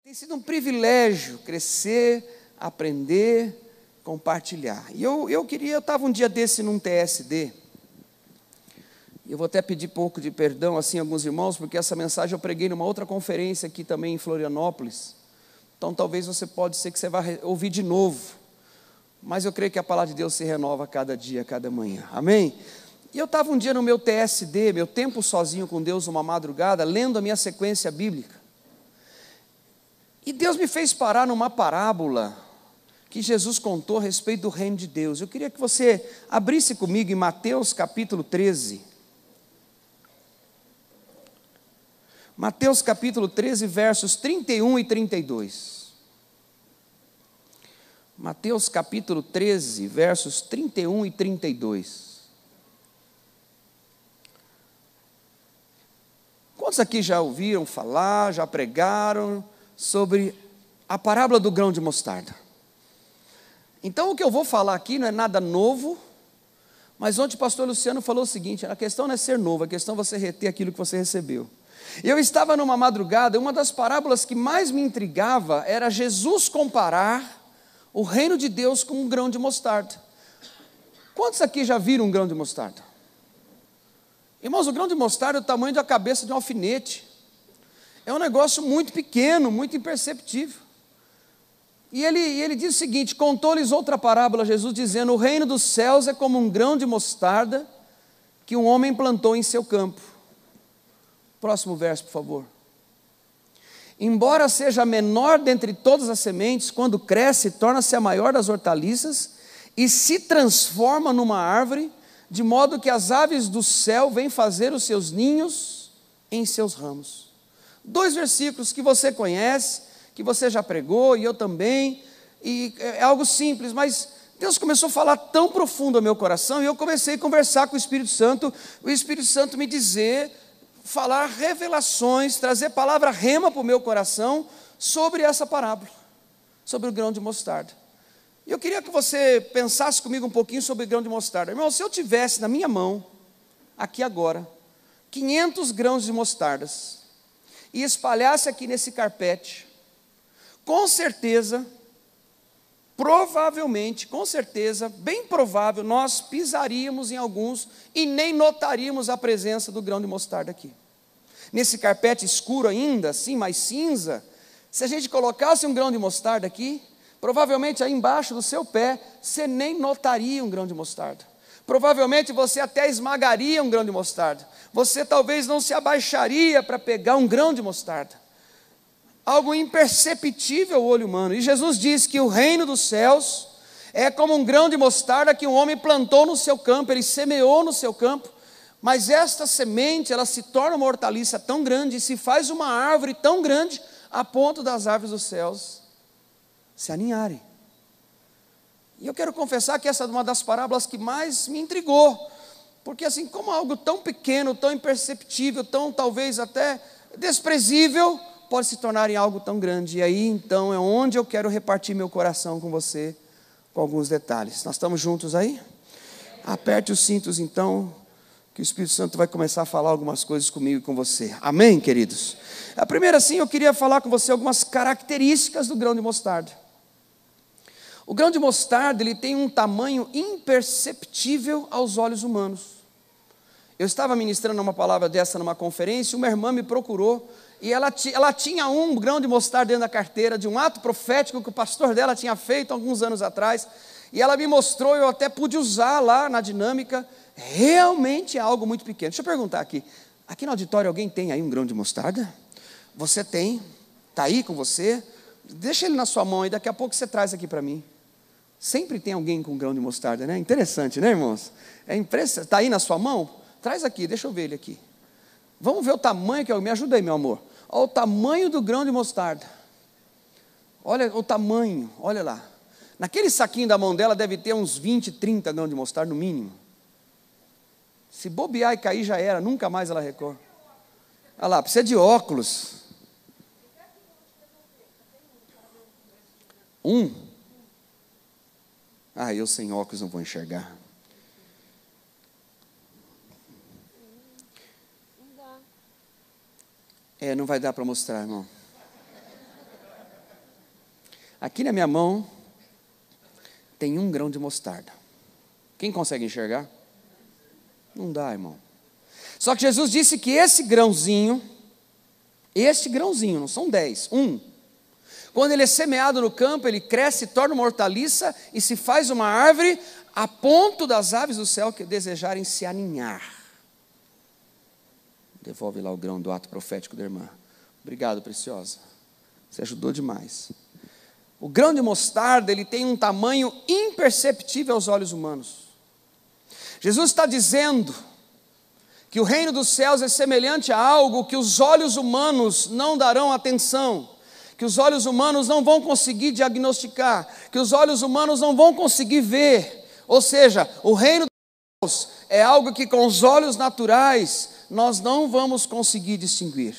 Tem sido um privilégio crescer, aprender, compartilhar. E eu estava um dia desse num TSD, eu vou até pedir pouco de perdão assim a alguns irmãos, porque essa mensagem eu preguei numa outra conferência aqui também em Florianópolis, então talvez pode ser que você vá ouvir de novo, mas eu creio que a palavra de Deus se renova a cada dia, a cada manhã, amém? E eu estava um dia no meu TSD, meu tempo sozinho com Deus, uma madrugada, lendo a minha sequência bíblica, e Deus me fez parar numa parábola que Jesus contou a respeito do reino de Deus. Eu queria que você abrisse comigo em Mateus capítulo 13. Mateus capítulo 13, versos 31 e 32. Mateus capítulo 13, versos 31 e 32. Quantos aqui já ouviram falar, já pregaram sobre a parábola do grão de mostarda? Então o que eu vou falar aqui não é nada novo, mas ontem o pastor Luciano falou o seguinte: a questão não é ser novo, a questão é você reter aquilo que você recebeu. Eu estava numa madrugada, uma das parábolas que mais me intrigava era Jesus comparar o reino de Deus com um grão de mostarda. Quantos aqui já viram um grão de mostarda? Irmãos, o grão de mostarda é o tamanho da cabeça de um alfinete. É um negócio muito pequeno, muito imperceptível. E ele diz o seguinte: contou-lhes outra parábola, Jesus dizendo: o reino dos céus é como um grão de mostarda que um homem plantou em seu campo. Próximo verso, por favor. Embora seja a menor dentre todas as sementes, quando cresce, torna-se a maior das hortaliças e se transforma numa árvore, de modo que as aves do céu vêm fazer os seus ninhos em seus ramos. Dois versículos que você conhece, que você já pregou, e eu também, e é algo simples, mas Deus começou a falar tão profundo ao meu coração, e eu comecei a conversar com o Espírito Santo me dizer, falar revelações, trazer palavra rema para o meu coração, sobre essa parábola, sobre o grão de mostarda. E eu queria que você pensasse comigo um pouquinho sobre o grão de mostarda. Irmão, se eu tivesse na minha mão, aqui agora, 500 grãos de mostardas, e espalhasse aqui nesse carpete, com certeza, provavelmente, com certeza, bem provável, nós pisaríamos em alguns e nem notaríamos a presença do grão de mostarda aqui. Nesse carpete escuro ainda, assim, mais cinza, se a gente colocasse um grão de mostarda aqui, provavelmente aí embaixo do seu pé, você nem notaria um grão de mostarda. Provavelmente você até esmagaria um grão de mostarda. Você talvez não se abaixaria para pegar um grão de mostarda. Algo imperceptível ao olho humano. E Jesus diz que o reino dos céus é como um grão de mostarda que um homem plantou no seu campo, ele semeou no seu campo, mas esta semente, ela se torna uma hortaliça tão grande, e se faz uma árvore tão grande, a ponto das árvores dos céus se aninharem. E eu quero confessar que essa é uma das parábolas que mais me intrigou, porque assim, como algo tão pequeno, tão imperceptível, tão talvez até desprezível, pode se tornar em algo tão grande. E aí então é onde eu quero repartir meu coração com você, com alguns detalhes. Nós estamos juntos aí? Aperte os cintos então, que o Espírito Santo vai começar a falar algumas coisas comigo e com você. Amém, queridos? A primeira, sim, eu queria falar com você algumas características do grão de mostarda. O grão de mostarda, ele tem um tamanho imperceptível aos olhos humanos. Eu estava ministrando uma palavra dessa numa conferência, uma irmã me procurou, e ela tinha um grão de mostarda dentro da carteira, de um ato profético que o pastor dela tinha feito alguns anos atrás, e ela me mostrou, eu até pude usar lá na dinâmica. Realmente é algo muito pequeno. Deixa eu perguntar aqui no auditório alguém tem aí um grão de mostarda? Você tem? Está aí com você? Deixa ele na sua mão e daqui a pouco você traz aqui para mim. Sempre tem alguém com grão de mostarda, né? Interessante, né, irmãos? É impressionante. Está aí na sua mão? Traz aqui, deixa eu ver ele aqui. Vamos ver o tamanho que me ajuda aí, meu amor. Olha o tamanho do grão de mostarda. Olha o tamanho, olha lá. Naquele saquinho da mão dela deve ter uns 20, 30 grãos de mostarda no mínimo. Se bobear e cair já era, nunca mais ela recorre. Olha lá, precisa de óculos. Eu sem óculos não vou enxergar. Não vai dar para mostrar, irmão. Aqui na minha mão tem 1 grão de mostarda. Quem consegue enxergar? Não dá, irmão. Só que Jesus disse que este grãozinho, não são 10, 1. Quando ele é semeado no campo, ele cresce, torna uma hortaliça e se faz uma árvore a ponto das aves do céu que desejarem se aninhar. Devolve lá o grão do ato profético da irmã. Obrigado, preciosa. Você ajudou demais. O grão de mostarda, ele tem um tamanho imperceptível aos olhos humanos. Jesus está dizendo que o reino dos céus é semelhante a algo que os olhos humanos não darão atenção, que os olhos humanos não vão conseguir diagnosticar, que os olhos humanos não vão conseguir ver. Ou seja, o reino dos céus é algo que com os olhos naturais nós não vamos conseguir distinguir.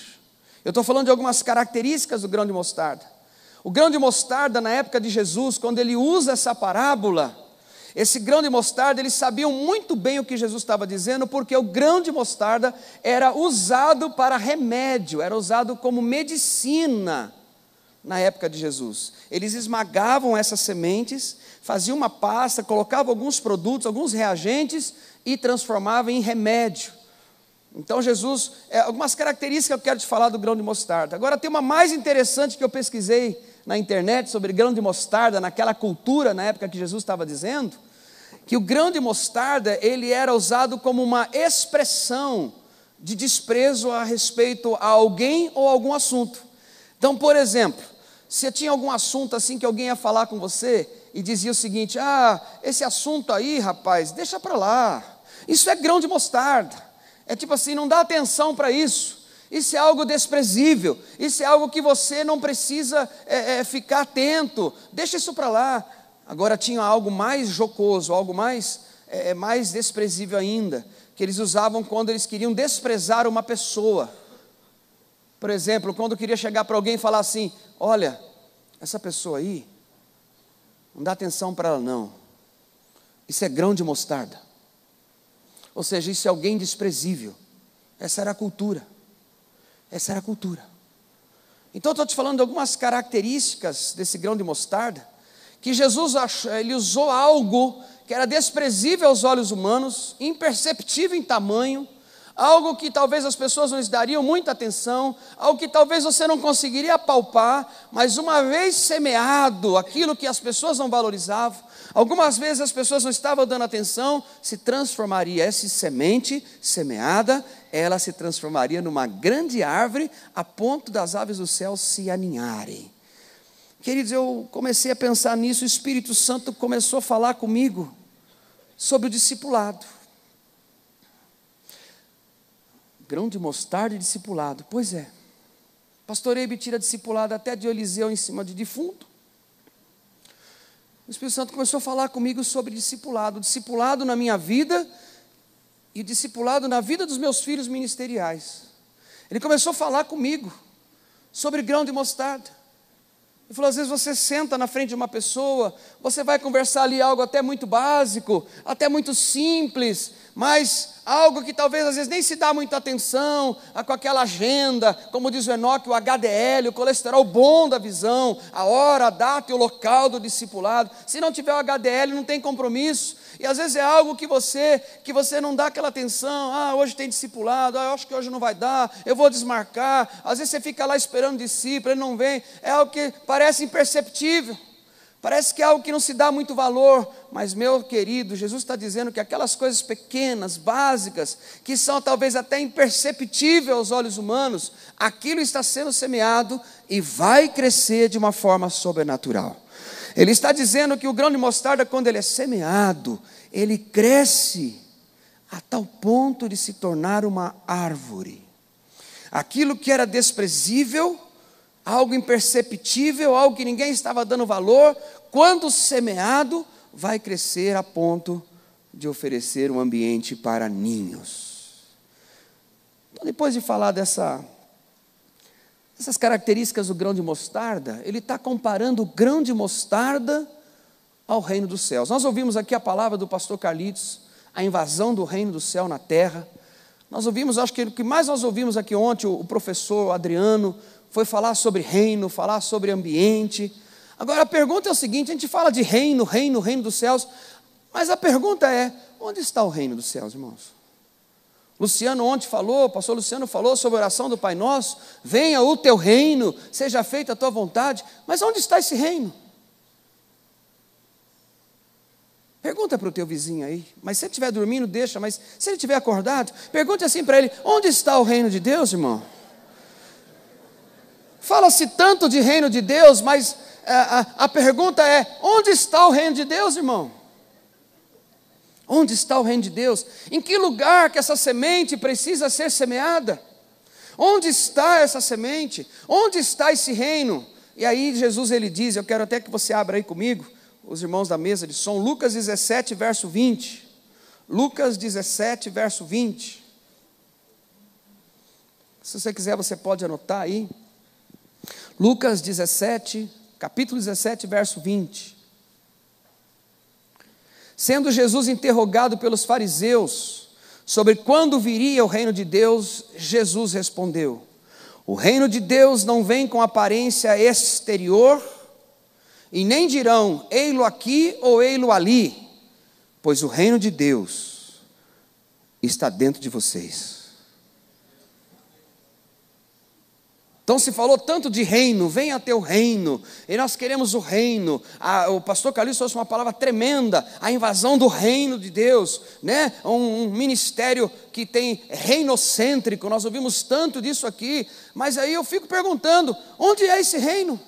Eu estou falando de algumas características do grão de mostarda. O grão de mostarda, na época de Jesus, quando ele usa essa parábola, esse grão de mostarda, eles sabiam muito bem o que Jesus estava dizendo, porque o grão de mostarda era usado para remédio, era usado como medicina na época de Jesus. Eles esmagavam essas sementes, faziam uma pasta, colocavam alguns produtos, alguns reagentes e transformavam em remédio. Então Jesus, algumas características que eu quero te falar do grão de mostarda. Agora tem uma mais interessante que eu pesquisei na internet sobre grão de mostarda, naquela cultura, na época que Jesus estava dizendo, que o grão de mostarda, ele era usado como uma expressão de desprezo a respeito a alguém ou algum assunto. Então, por exemplo, se tinha algum assunto assim que alguém ia falar com você e dizia o seguinte: esse assunto aí, rapaz, deixa para lá, isso é grão de mostarda, é tipo assim, não dá atenção para isso. Isso é algo desprezível, isso é algo que você não precisa ficar atento, deixa isso para lá. Agora tinha algo mais jocoso, algo mais desprezível ainda, que eles usavam quando eles queriam desprezar uma pessoa. Por exemplo, quando queria chegar para alguém e falar assim: olha, essa pessoa aí, não dá atenção para ela não, isso é grão de mostarda. Ou seja, isso é alguém desprezível. Essa era a cultura. Essa era a cultura. Então, estou te falando de algumas características desse grão de mostarda, que Jesus ele usou algo que era desprezível aos olhos humanos, imperceptível em tamanho, algo que talvez as pessoas não lhes dariam muita atenção, algo que talvez você não conseguiria apalpar, mas uma vez semeado, aquilo que as pessoas não valorizavam, algumas vezes as pessoas não estavam dando atenção, se transformaria, essa semente semeada, ela se transformaria numa grande árvore, a ponto das aves do céu se aninharem. Queridos, eu comecei a pensar nisso, o Espírito Santo começou a falar comigo sobre o discipulado. Grão de mostarda e discipulado, pois é. Pastor Eibe tira discipulado até de Eliseu em cima de defunto. O Espírito Santo começou a falar comigo sobre discipulado na minha vida e discipulado na vida dos meus filhos ministeriais. Ele começou a falar comigo sobre grão de mostarda. Ele falou: às vezes você senta na frente de uma pessoa, você vai conversar ali algo até muito básico, até muito simples, mas algo que talvez às vezes nem se dá muita atenção, com aquela agenda, como diz o Enoque, o HDL, o colesterol bom da visão, a hora, a data e o local do discipulado. Se não tiver o HDL, não tem compromisso. E às vezes é algo que você não dá aquela atenção. Hoje tem discipulado, eu acho que hoje não vai dar, eu vou desmarcar. Às vezes você fica lá esperando o discípulo, ele não vem. É algo que parece imperceptível, parece que é algo que não se dá muito valor. Mas, meu querido, Jesus está dizendo que aquelas coisas pequenas, básicas, que são talvez até imperceptíveis aos olhos humanos, aquilo está sendo semeado e vai crescer de uma forma sobrenatural. Ele está dizendo que o grão de mostarda, quando ele é semeado, ele cresce a tal ponto de se tornar uma árvore. Aquilo que era desprezível, algo imperceptível, algo que ninguém estava dando valor, quando semeado, vai crescer a ponto de oferecer um ambiente para ninhos. Então, depois de falar essas características do grão de mostarda, ele está comparando o grão de mostarda ao reino dos céus. Nós ouvimos aqui a palavra do pastor Carlitos, a invasão do reino do céu na terra. Nós ouvimos, acho que o que mais nós ouvimos aqui ontem, o professor Adriano foi falar sobre reino, falar sobre ambiente. Agora a pergunta é o seguinte: a gente fala de reino, reino, reino dos céus, mas a pergunta é: onde está o reino dos céus, irmãos? Luciano ontem falou, o pastor Luciano falou sobre a oração do Pai Nosso: venha o teu reino, seja feita a tua vontade. Mas onde está esse reino? Pergunta para o teu vizinho aí, mas se ele estiver dormindo, deixa, mas se ele estiver acordado, pergunte assim para ele: onde está o reino de Deus, irmão? Fala-se tanto de reino de Deus, mas a pergunta é: onde está o reino de Deus, irmão? Onde está o reino de Deus? Em que lugar que essa semente precisa ser semeada? Onde está essa semente? Onde está esse reino? E aí Jesus ele diz, eu quero até que você abra aí comigo, os irmãos da mesa de som, Lucas 17, verso 20. Lucas 17, verso 20. Se você quiser, você pode anotar aí. Lucas 17, capítulo 17, verso 20. Sendo Jesus interrogado pelos fariseus sobre quando viria o reino de Deus, Jesus respondeu: o reino de Deus não vem com aparência exterior, e nem dirão, ei-lo aqui ou ei-lo ali, pois o reino de Deus está dentro de vocês. Então se falou tanto de reino, venha teu reino, e nós queremos o reino. O pastor Calixto trouxe uma palavra tremenda, a invasão do reino de Deus, né? Um ministério que tem reinocêntrico, nós ouvimos tanto disso aqui, mas aí eu fico perguntando, onde é esse reino?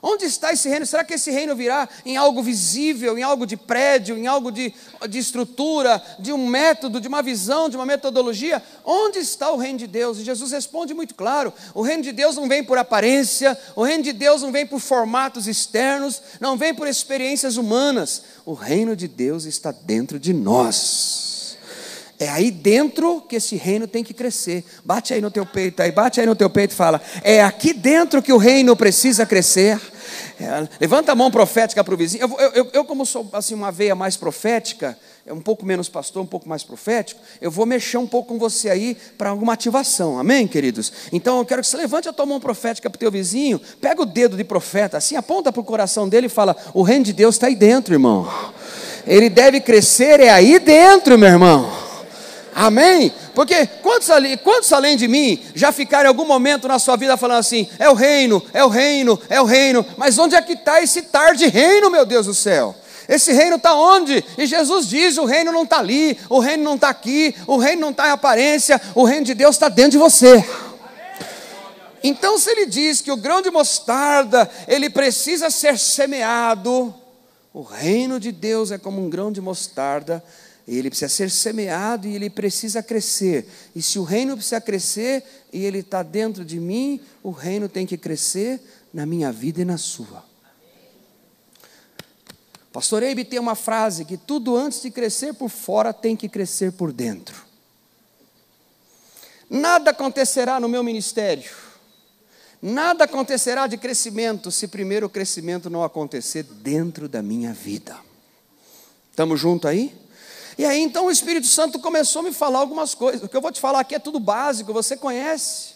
Onde está esse reino? Será que esse reino virá em algo visível, em algo de prédio, em algo de estrutura, de um método, de uma visão, de uma metodologia? Onde está o reino de Deus? E Jesus responde muito claro: o reino de Deus não vem por aparência, o reino de Deus não vem por formatos externos, não vem por experiências humanas. O reino de Deus está dentro de nós. É aí dentro que esse reino tem que crescer. Bate aí no teu peito, bate aí no teu peito e fala: é aqui dentro que o reino precisa crescer. Levanta a mão profética para o vizinho. Eu como sou assim, uma veia mais profética, um pouco menos pastor, um pouco mais profético, eu vou mexer um pouco com você aí para alguma ativação, amém, queridos? Então eu quero que você levante a tua mão profética para o teu vizinho, pega o dedo de profeta assim, aponta para o coração dele e fala: o reino de Deus está aí dentro, irmão. Ele deve crescer, é aí dentro, meu irmão. Amém? Porque quantos além de mim já ficaram em algum momento na sua vida falando assim: é o reino, é o reino, é o reino. Mas onde é que está esse tarde reino, meu Deus do céu? Esse reino está onde? E Jesus diz: o reino não está ali, o reino não está aqui, o reino não está em aparência, o reino de Deus está dentro de você. Então se ele diz que o grão de mostarda, ele precisa ser semeado, o reino de Deus é como um grão de mostarda. Ele precisa ser semeado e ele precisa crescer. E se o reino precisa crescer e ele está dentro de mim, o reino tem que crescer na minha vida e na sua. Pastor Eibe tem uma frase que tudo antes de crescer por fora tem que crescer por dentro. Nada acontecerá no meu ministério, nada acontecerá de crescimento se primeiro o crescimento não acontecer dentro da minha vida. Estamos juntos aí? E aí então o Espírito Santo começou a me falar algumas coisas. O que eu vou te falar aqui é tudo básico, você conhece,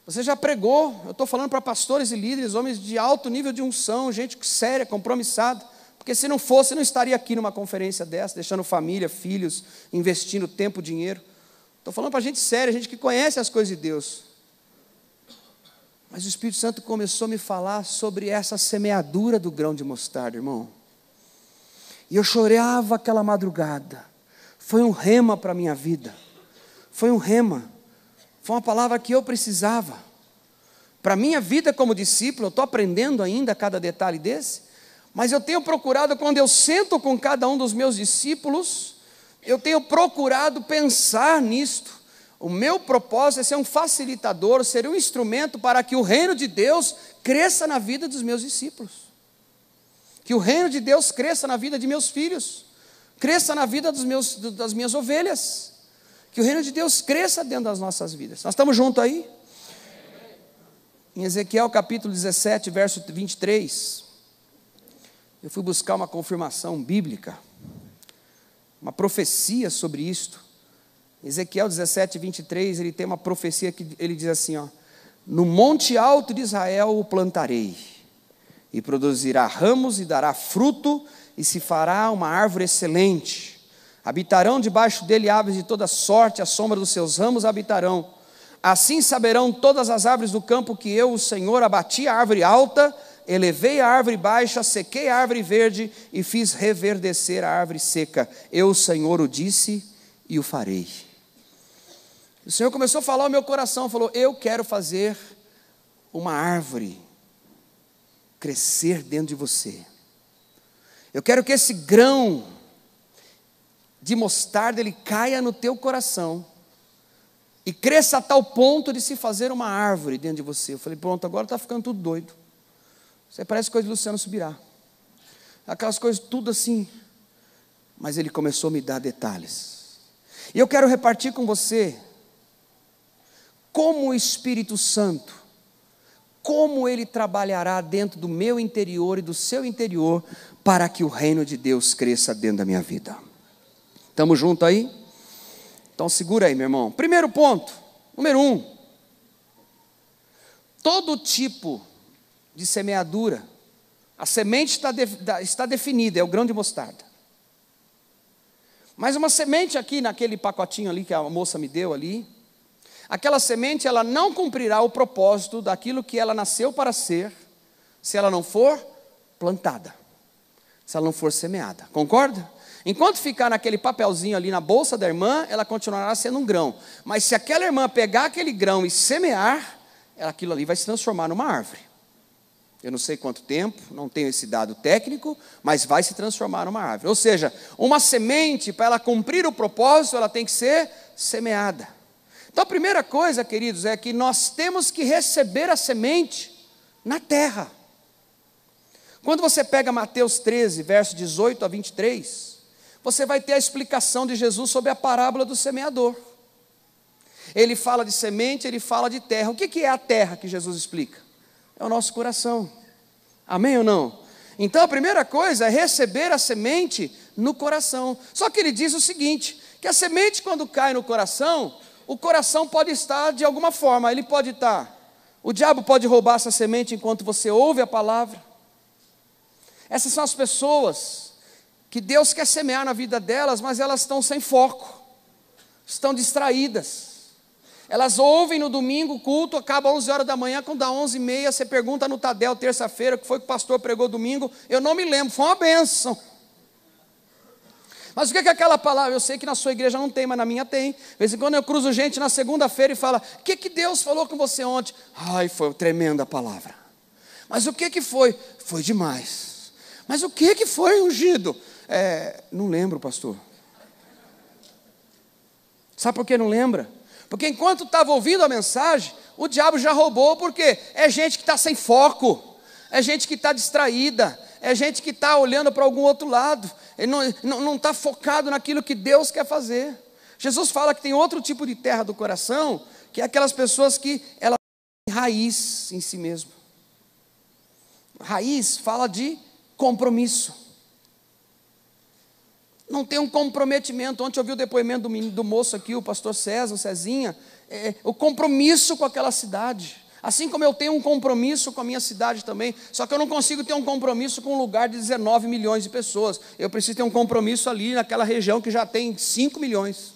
você já pregou. Eu estou falando para pastores e líderes, homens de alto nível de unção, gente séria, compromissada, porque se não fosse, não estaria aqui numa conferência dessa, deixando família, filhos, investindo tempo, dinheiro. Estou falando para gente séria, gente que conhece as coisas de Deus. Mas o Espírito Santo começou a me falar sobre essa semeadura do grão de mostarda, irmão. E eu chorava aquela madrugada. Foi um rema para a minha vida. Foi um rema. Foi uma palavra que eu precisava. Para a minha vida como discípulo, eu estou aprendendo ainda cada detalhe desse. Mas eu tenho procurado, quando eu sento com cada um dos meus discípulos, eu tenho procurado pensar nisto. O meu propósito é ser um facilitador, ser um instrumento para que o reino de Deus cresça na vida dos meus discípulos. Que o reino de Deus cresça na vida de meus filhos, cresça na vida das minhas ovelhas, que o reino de Deus cresça dentro das nossas vidas. Nós estamos juntos aí? Em Ezequiel capítulo 17, verso 23, eu fui buscar uma confirmação bíblica, uma profecia sobre isto. Ezequiel 17, 23, ele tem uma profecia que ele diz assim: ó, no monte alto de Israel o plantarei, e produzirá ramos e dará fruto, e se fará uma árvore excelente. Habitarão debaixo dele aves de toda sorte, à sombra dos seus ramos habitarão. Assim saberão todas as árvores do campo que eu, o Senhor, abati a árvore alta, elevei a árvore baixa, sequei a árvore verde e fiz reverdecer a árvore seca. Eu, o Senhor, o disse e o farei. O Senhor começou a falar ao meu coração, falou: eu quero fazer uma árvore crescer dentro de você. Eu quero que esse grão de mostarda ele caia no teu coração e cresça a tal ponto de se fazer uma árvore dentro de você. Eu falei: pronto, agora está ficando tudo doido. Você parece coisa de Luciano Subirá. Aquelas coisas tudo assim. Mas ele começou a me dar detalhes. E eu quero repartir com você como o Espírito Santo, como ele trabalhará dentro do meu interior e do seu interior para que o reino de Deus cresça dentro da minha vida. Estamos juntos aí? Então segura aí, meu irmão. Primeiro ponto, número 1. Todo tipo de semeadura, a semente está definida, é o grão de mostarda. Mas uma semente aqui naquele pacotinho ali que a moça me deu ali, aquela semente ela não cumprirá o propósito daquilo que ela nasceu para ser, se ela não for plantada, se ela não for semeada, concorda? Enquanto ficar naquele papelzinho ali na bolsa da irmã, ela continuará sendo um grão. Mas se aquela irmã pegar aquele grão e semear, aquilo ali vai se transformar numa árvore. Eu não sei quanto tempo, não tenho esse dado técnico, mas vai se transformar numa árvore. Ou seja, uma semente, para ela cumprir o propósito, ela tem que ser semeada. Então a primeira coisa, queridos, é que nós temos que receber a semente na terra. Quando você pega Mateus 13, verso 18 a 23, você vai ter a explicação de Jesus sobre a parábola do semeador. Ele fala de semente, ele fala de terra. O que é a terra que Jesus explica? É o nosso coração. Amém ou não? Então a primeira coisa é receber a semente no coração. Só que ele diz o seguinte, que a semente quando cai no coração, o coração pode estar de alguma forma, ele pode estar, o diabo pode roubar essa semente enquanto você ouve a palavra. Essas são as pessoas que Deus quer semear na vida delas, mas elas estão sem foco, estão distraídas. Elas ouvem no domingo o culto, acaba 11 horas da manhã, quando dá 11h30, você pergunta no Tadel, terça-feira, o que foi que o pastor pregou domingo, eu não me lembro, foi uma bênção. Mas o que é aquela palavra? Eu sei que na sua igreja não tem, mas na minha tem. De vez em quando eu cruzo gente na segunda-feira e fala: o que Deus falou com você ontem? Ai, foi tremenda a palavra. Mas o que foi? Foi demais. Mas o que foi ungido? Não lembro, pastor. Sabe por que não lembra? Porque enquanto estava ouvindo a mensagem, o diabo já roubou, porque é gente que está sem foco, é gente que está distraída, é gente que está olhando para algum outro lado, ele não está focado naquilo que Deus quer fazer. Jesus fala que tem outro tipo de terra do coração, que é aquelas pessoas que elas têm raiz em si mesmo. Raiz fala de compromisso. Não tem um comprometimento. Ontem eu vi o depoimento do moço aqui, o pastor César, o Cezinha, o compromisso com aquela cidade. Assim como eu tenho um compromisso com a minha cidade também, só que eu não consigo ter um compromisso com um lugar de 19 milhões de pessoas. Eu preciso ter um compromisso ali naquela região que já tem 5 milhões.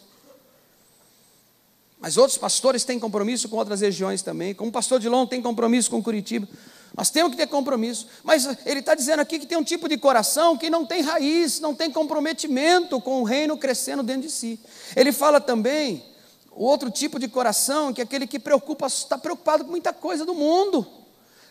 Mas outros pastores têm compromisso com outras regiões também, como o pastor Dilon tem compromisso com Curitiba. Nós temos que ter compromisso, mas ele está dizendo aqui que tem um tipo de coração que não tem raiz, não tem comprometimento com o reino crescendo dentro de si. Ele fala também, o outro tipo de coração, que é aquele que está preocupado com muita coisa do mundo,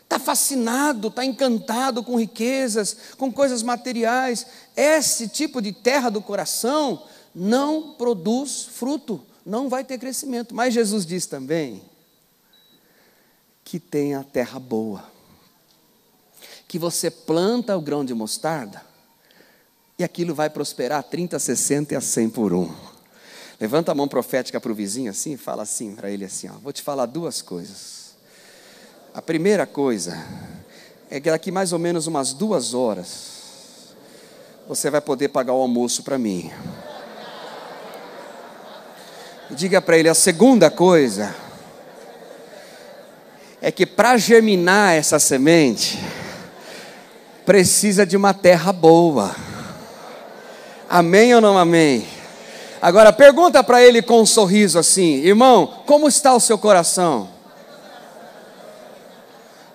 está fascinado, está encantado com riquezas, com coisas materiais. Esse tipo de terra do coração não produz fruto, não vai ter crescimento. Mas Jesus diz também que tem a terra boa, que você planta o grão de mostarda e aquilo vai prosperar 30, 60 e a 100 por 1. Levanta a mão profética para o vizinho assim e fala assim para ele assim, vou te falar duas coisas. A primeira coisa é que daqui mais ou menos umas 2 horas você vai poder pagar o almoço para mim. E diga para ele, a segunda coisa é que para germinar essa semente, precisa de uma terra boa. Amém ou não amém? Agora pergunta para ele com um sorriso assim: irmão, como está o seu coração?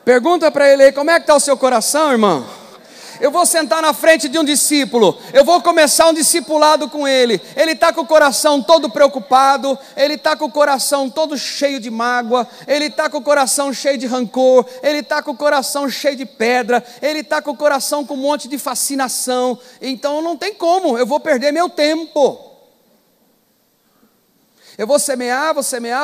Pergunta para ele aí, como é que está o seu coração, irmão? Eu vou sentar na frente de um discípulo, eu vou começar um discipulado com ele. Ele está com o coração todo preocupado, ele está com o coração todo cheio de mágoa, ele está com o coração cheio de rancor, ele está com o coração cheio de pedra, ele está com o coração com um monte de fascinação. Então não tem como, eu vou perder meu tempo. Eu vou semear,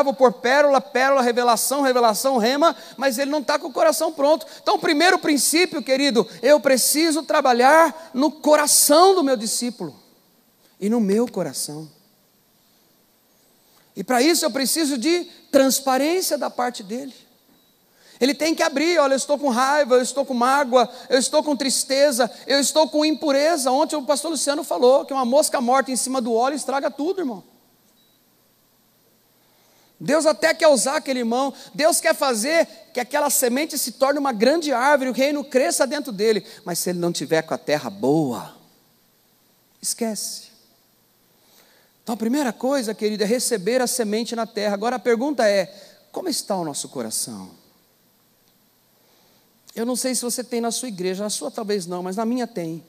vou pôr pérola, pérola, revelação, revelação, rema, mas ele não está com o coração pronto. Então, o primeiro princípio, querido, eu preciso trabalhar no coração do meu discípulo e no meu coração. E para isso eu preciso de transparência da parte dele. Ele tem que abrir: olha, eu estou com raiva, eu estou com mágoa, eu estou com tristeza, eu estou com impureza. Ontem o pastor Luciano falou que uma mosca morta em cima do óleo estraga tudo, irmão. Deus até quer usar aquele irmão, Deus quer fazer que aquela semente se torne uma grande árvore, o reino cresça dentro dele, mas se ele não tiver com a terra boa, esquece. Então a primeira coisa, querido, é receber a semente na terra. Agora a pergunta é: como está o nosso coração? Eu não sei se você tem na sua igreja, na sua talvez não, mas na minha tem.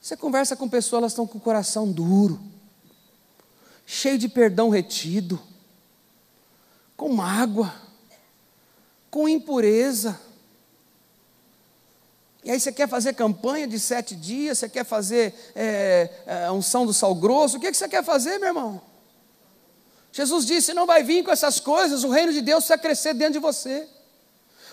Você conversa com pessoas, elas estão com o coração duro, cheio de perdão retido, com mágoa, com impureza. E aí você quer fazer campanha de 7 dias, você quer fazer a unção do sal grosso, o que você quer fazer, meu irmão? Jesus disse: não vai vir com essas coisas, o reino de Deus vai crescer dentro de você.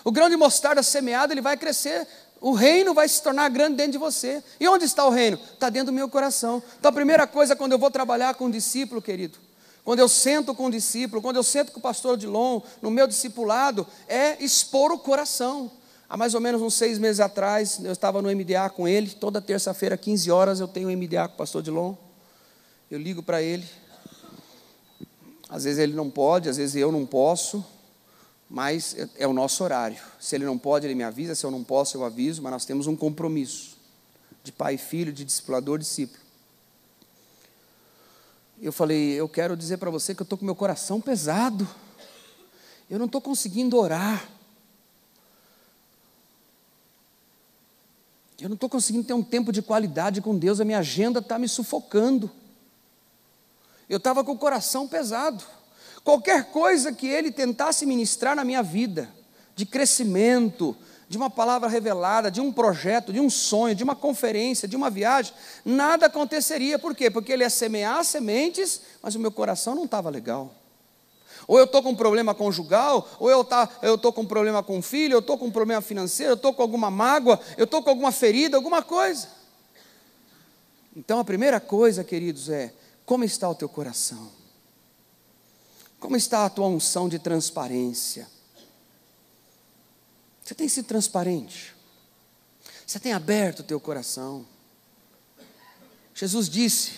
O grão de mostarda semeado, ele vai crescer, o reino vai se tornar grande dentro de você. E onde está o reino? Está dentro do meu coração. Então a primeira coisa, quando eu vou trabalhar com um discípulo, querido, quando eu sento com o discípulo, quando eu sento com o pastor Odilon, no meu discipulado, é expor o coração. Há mais ou menos uns 6 meses atrás, eu estava no MDA com ele, toda terça-feira, 15 horas, eu tenho um MDA com o pastor Odilon. Eu ligo para ele, às vezes ele não pode, às vezes eu não posso, mas é o nosso horário. Se ele não pode, ele me avisa, se eu não posso, eu aviso, mas nós temos um compromisso de pai e filho, de discipulador e discípulo. Eu falei: eu quero dizer para você que eu estou com meu coração pesado, eu não estou conseguindo orar, eu não estou conseguindo ter um tempo de qualidade com Deus, a minha agenda está me sufocando. Eu estava com o coração pesado. Qualquer coisa que ele tentasse ministrar na minha vida, de crescimento, de uma palavra revelada, de um projeto, de um sonho, de uma conferência, de uma viagem, nada aconteceria. Por quê? Porque ele ia semear sementes, mas o meu coração não estava legal. Ou eu estou com um problema conjugal, ou eu estou com um problema com o filho, eu estou com um problema financeiro, eu estou com alguma mágoa, eu estou com alguma ferida, alguma coisa. Então a primeira coisa, queridos, é: como está o teu coração? Como está a tua unção de transparência? Você tem sido transparente? Você tem aberto o teu coração? Jesus disse: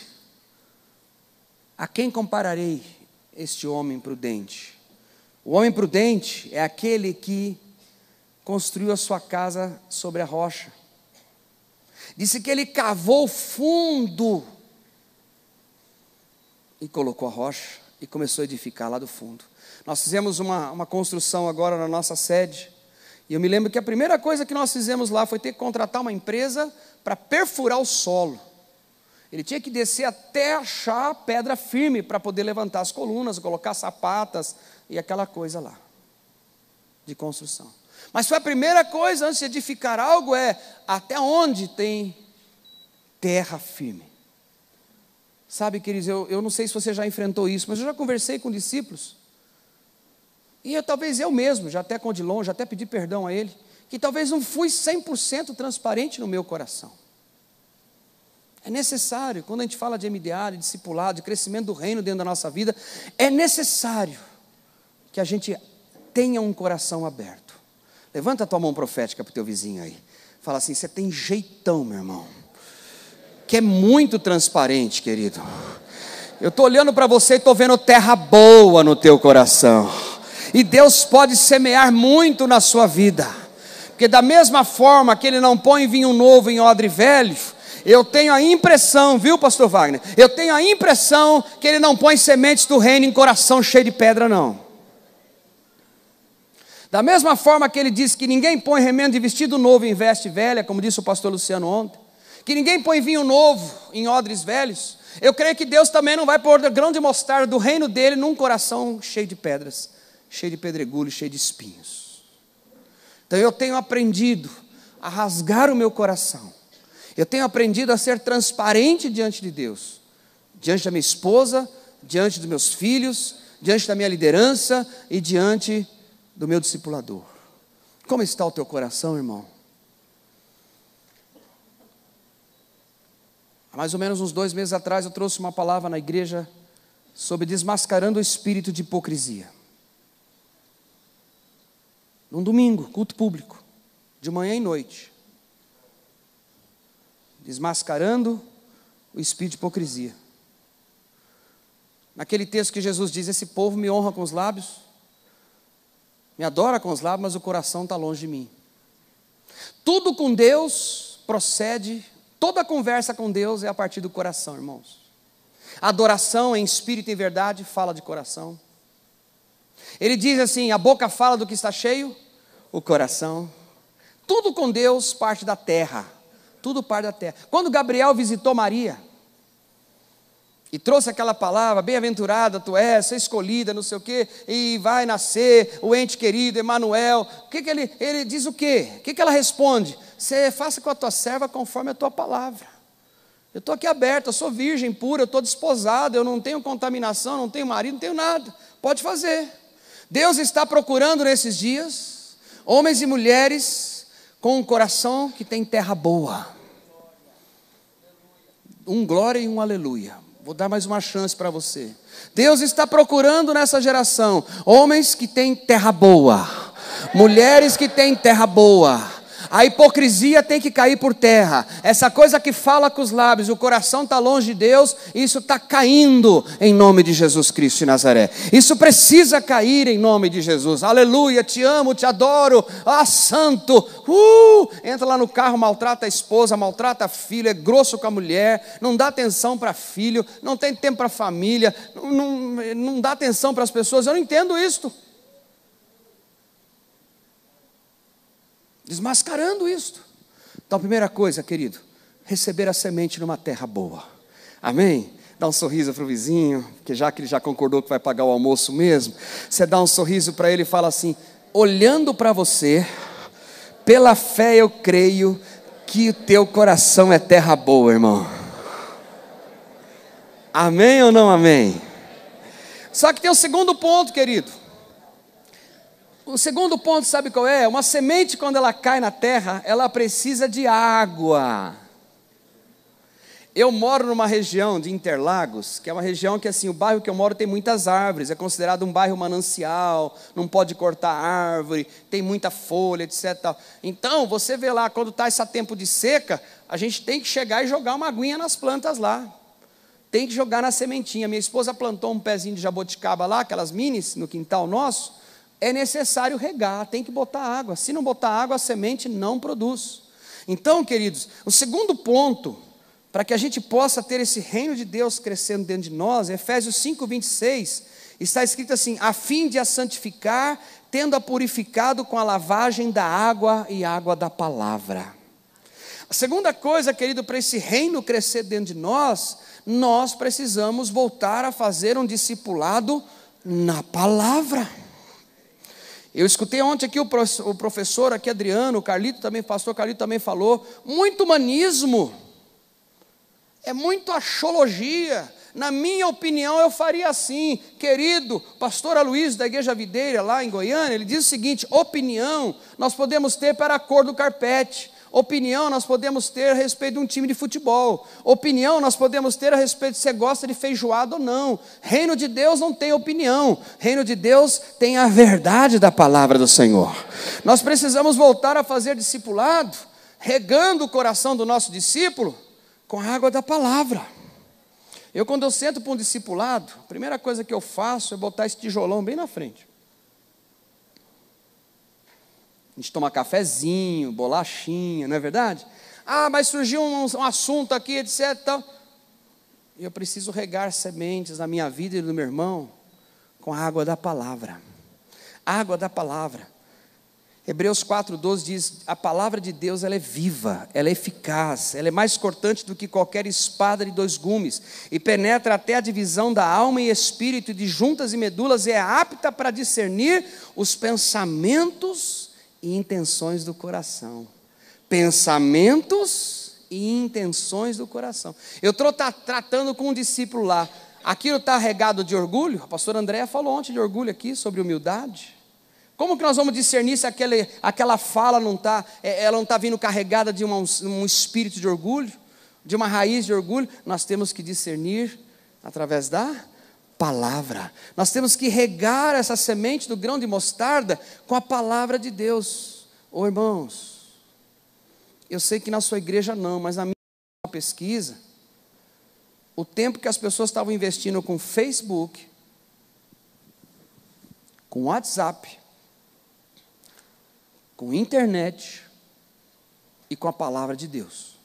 a quem compararei este homem prudente? O homem prudente é aquele que construiu a sua casa sobre a rocha. Disse que ele cavou fundo e colocou a rocha e começou a edificar lá do fundo. Nós fizemos uma construção agora na nossa sede. E eu me lembro que a primeira coisa que nós fizemos lá foi ter que contratar uma empresa para perfurar o solo. Ele tinha que descer até achar a pedra firme para poder levantar as colunas, colocar sapatas e aquela coisa lá, de construção. Mas foi a primeira coisa antes de edificar algo, é até onde tem terra firme. Sabe, queridos, eu não sei se você já enfrentou isso, mas eu já conversei com discípulos. E talvez eu mesmo, já até com o Odilon, já até pedi perdão a ele, que talvez não fui 100% transparente no meu coração. É necessário, quando a gente fala de MDA, de discipulado, de crescimento do reino dentro da nossa vida, é necessário que a gente tenha um coração aberto. Levanta a tua mão profética para o teu vizinho aí. Fala assim: você tem jeitão, meu irmão, que é muito transparente, querido. Eu estou olhando para você e estou vendo terra boa no teu coração. E Deus pode semear muito na sua vida. Porque da mesma forma que ele não põe vinho novo em odre velho, eu tenho a impressão, viu, pastor Wagner? Eu tenho a impressão que ele não põe sementes do reino em coração cheio de pedra, não. Da mesma forma que ele diz que ninguém põe remendo de vestido novo em veste velha, como disse o pastor Luciano ontem, que ninguém põe vinho novo em odres velhos, eu creio que Deus também não vai pôr grão de mostarda do reino dele num coração cheio de pedras, cheio de pedregulhos, cheio de espinhos. Então eu tenho aprendido a rasgar o meu coração. Eu tenho aprendido a ser transparente diante de Deus, diante da minha esposa, diante dos meus filhos, diante da minha liderança e diante do meu discipulador. Como está o teu coração, irmão? Há mais ou menos uns 2 meses atrás eu trouxe uma palavra na igreja sobre desmascarando o espírito de hipocrisia. Num domingo, culto público, de manhã e noite. Desmascarando o espírito de hipocrisia. Naquele texto que Jesus diz: esse povo me honra com os lábios, me adora com os lábios, mas o coração está longe de mim. Tudo com Deus procede, toda conversa com Deus é a partir do coração, irmãos. Adoração em espírito e em verdade fala de coração. Ele diz assim: a boca fala do que está cheio, o coração. Tudo com Deus parte da terra. Tudo parte da terra. Quando Gabriel visitou Maria e trouxe aquela palavra: bem-aventurada tu és, escolhida, não sei o quê, e vai nascer o ente querido, Emanuel. O que ele diz o quê? O que ela responde? Você faça com a tua serva conforme a tua palavra. Eu estou aqui aberta, eu sou virgem pura, eu estou desposada, eu não tenho contaminação, não tenho marido, não tenho nada. Pode fazer. Deus está procurando nesses dias homens e mulheres com um coração que tem terra boa. Um glória e um aleluia. Vou dar mais uma chance para você. Deus está procurando nessa geração homens que têm terra boa, mulheres que têm terra boa. A hipocrisia tem que cair por terra. Essa coisa que fala com os lábios, o coração está longe de Deus, isso está caindo em nome de Jesus Cristo de Nazaré. Isso precisa cair em nome de Jesus. Aleluia, te amo, te adoro. Ah, santo. Entra lá no carro, maltrata a esposa, maltrata a filha, é grosso com a mulher, não dá atenção para filho, não tem tempo para a família, não dá atenção para as pessoas. Eu não entendo isso. Desmascarando isto. Então, a primeira coisa, querido, receber a semente numa terra boa. Amém? Dá um sorriso para o vizinho, que ele já concordou que vai pagar o almoço mesmo. Você dá um sorriso para ele e fala assim: olhando para você, pela fé eu creio que o teu coração é terra boa, irmão. Amém ou não amém? Só que tem um segundo ponto, querido. O segundo ponto, sabe qual é? Uma semente, quando ela cai na terra, ela precisa de água. Eu moro numa região de Interlagos, que é uma região que, assim, o bairro que eu moro tem muitas árvores, é considerado um bairro manancial, não pode cortar árvore, tem muita folha, etc. Tal. Então, você vê lá, quando está esse tempo de seca, a gente tem que chegar e jogar uma aguinha nas plantas lá. Tem que jogar na sementinha. Minha esposa plantou um pezinho de jaboticaba lá, aquelas minis, no quintal nosso. É necessário regar, tem que botar água. Se não botar água, a semente não produz. Então, queridos, o segundo ponto, para que a gente possa ter esse reino de Deus crescendo dentro de nós, Efésios 5:26, está escrito assim: a fim de a santificar, tendo-a purificado com a lavagem da água e água da palavra. A segunda coisa, querido, para esse reino crescer dentro de nós precisamos voltar a fazer um discipulado na palavra. Eu escutei ontem aqui o professor aqui, Adriano, o Carlito também, o pastor Carlito também falou, muito humanismo, é muito axologia. Na minha opinião, eu faria assim, querido pastor Aloysio da Igreja Videira, lá em Goiânia, ele diz o seguinte: opinião nós podemos ter para a cor do carpete, opinião nós podemos ter a respeito de um time de futebol, opinião nós podemos ter a respeito se você gosta de feijoada ou não. Reino de Deus não tem opinião, reino de Deus tem a verdade da palavra do Senhor. Nós precisamos voltar a fazer discipulado, regando o coração do nosso discípulo com a água da palavra. Quando eu sento para um discipulado, a primeira coisa que eu faço é botar esse tijolão bem na frente. A gente toma cafezinho, bolachinha, não é verdade? Ah, mas surgiu um assunto aqui, etc. Tal. Eu preciso regar sementes na minha vida e do meu irmão com a água da palavra. Água da palavra. Hebreus 4,12 diz: a palavra de Deus, ela é viva, ela é eficaz, ela é mais cortante do que qualquer espada de 2 gumes, e penetra até a divisão da alma e espírito, e de juntas e medulas, e é apta para discernir os pensamentos e intenções do coração. Pensamentos e intenções do coração. Eu estou tratando com um discípulo lá, aquilo está regado de orgulho. A pastora Andréa falou ontem de orgulho aqui, sobre humildade. Como que nós vamos discernir se aquela fala ela não está vindo carregada de um espírito de orgulho, de uma raiz de orgulho? Nós temos que discernir através da palavra. Nós temos que regar essa semente do grão de mostarda com a palavra de Deus. Ô irmãos, eu sei que na sua igreja não, mas na minha pesquisa, o tempo que as pessoas estavam investindo com Facebook, com WhatsApp, com internet e com a palavra de Deus.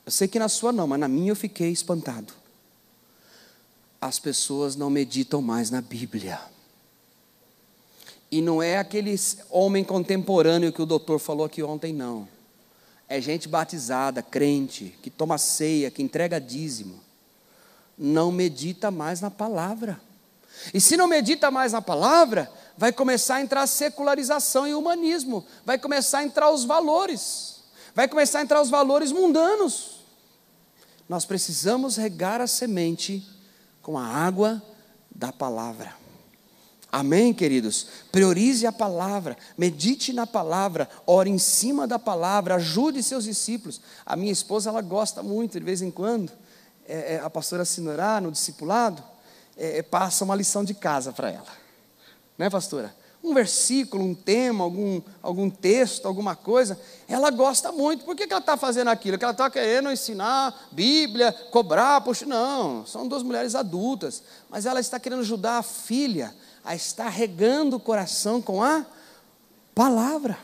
Eu sei que na sua não, mas na minha eu fiquei espantado. As pessoas não meditam mais na Bíblia. E não é aquele homem contemporâneo que o doutor falou aqui ontem, não. É gente batizada, crente, que toma ceia, que entrega dízimo. Não medita mais na palavra. E se não medita mais na palavra, vai começar a entrar a secularização e o humanismo. Vai começar a entrar os valores. Vai começar a entrar os valores mundanos. Nós precisamos regar a semente com a água da palavra. Amém, queridos? Priorize a palavra, medite na palavra, ore em cima da palavra, ajude seus discípulos. A minha esposa, ela gosta muito, de vez em quando, a pastora Sinorá, no discipulado, passa uma lição de casa para ela. Né, pastora? Um versículo, um tema, algum texto, alguma coisa, ela gosta muito. Por que ela está fazendo aquilo? Que ela está querendo ensinar Bíblia, cobrar, puxa, não, são 2 mulheres adultas, mas ela está querendo ajudar a filha a estar regando o coração com a palavra.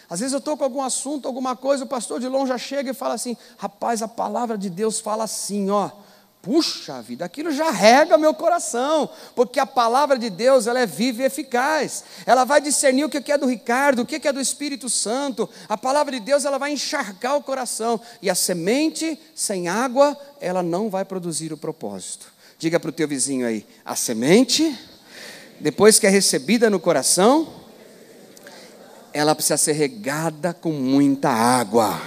Às vezes eu estou com algum assunto, alguma coisa, o pastor de longe já chega e fala assim: rapaz, a palavra de Deus fala assim, ó. Puxa vida, aquilo já rega meu coração, porque a palavra de Deus, ela é viva e eficaz. Ela vai discernir o que é do Ricardo, o que é do Espírito Santo. A palavra de Deus, ela vai encharcar o coração. E a semente sem água, ela não vai produzir o propósito. Diga para o teu vizinho aí: a semente, depois que é recebida no coração, ela precisa ser regada com muita água.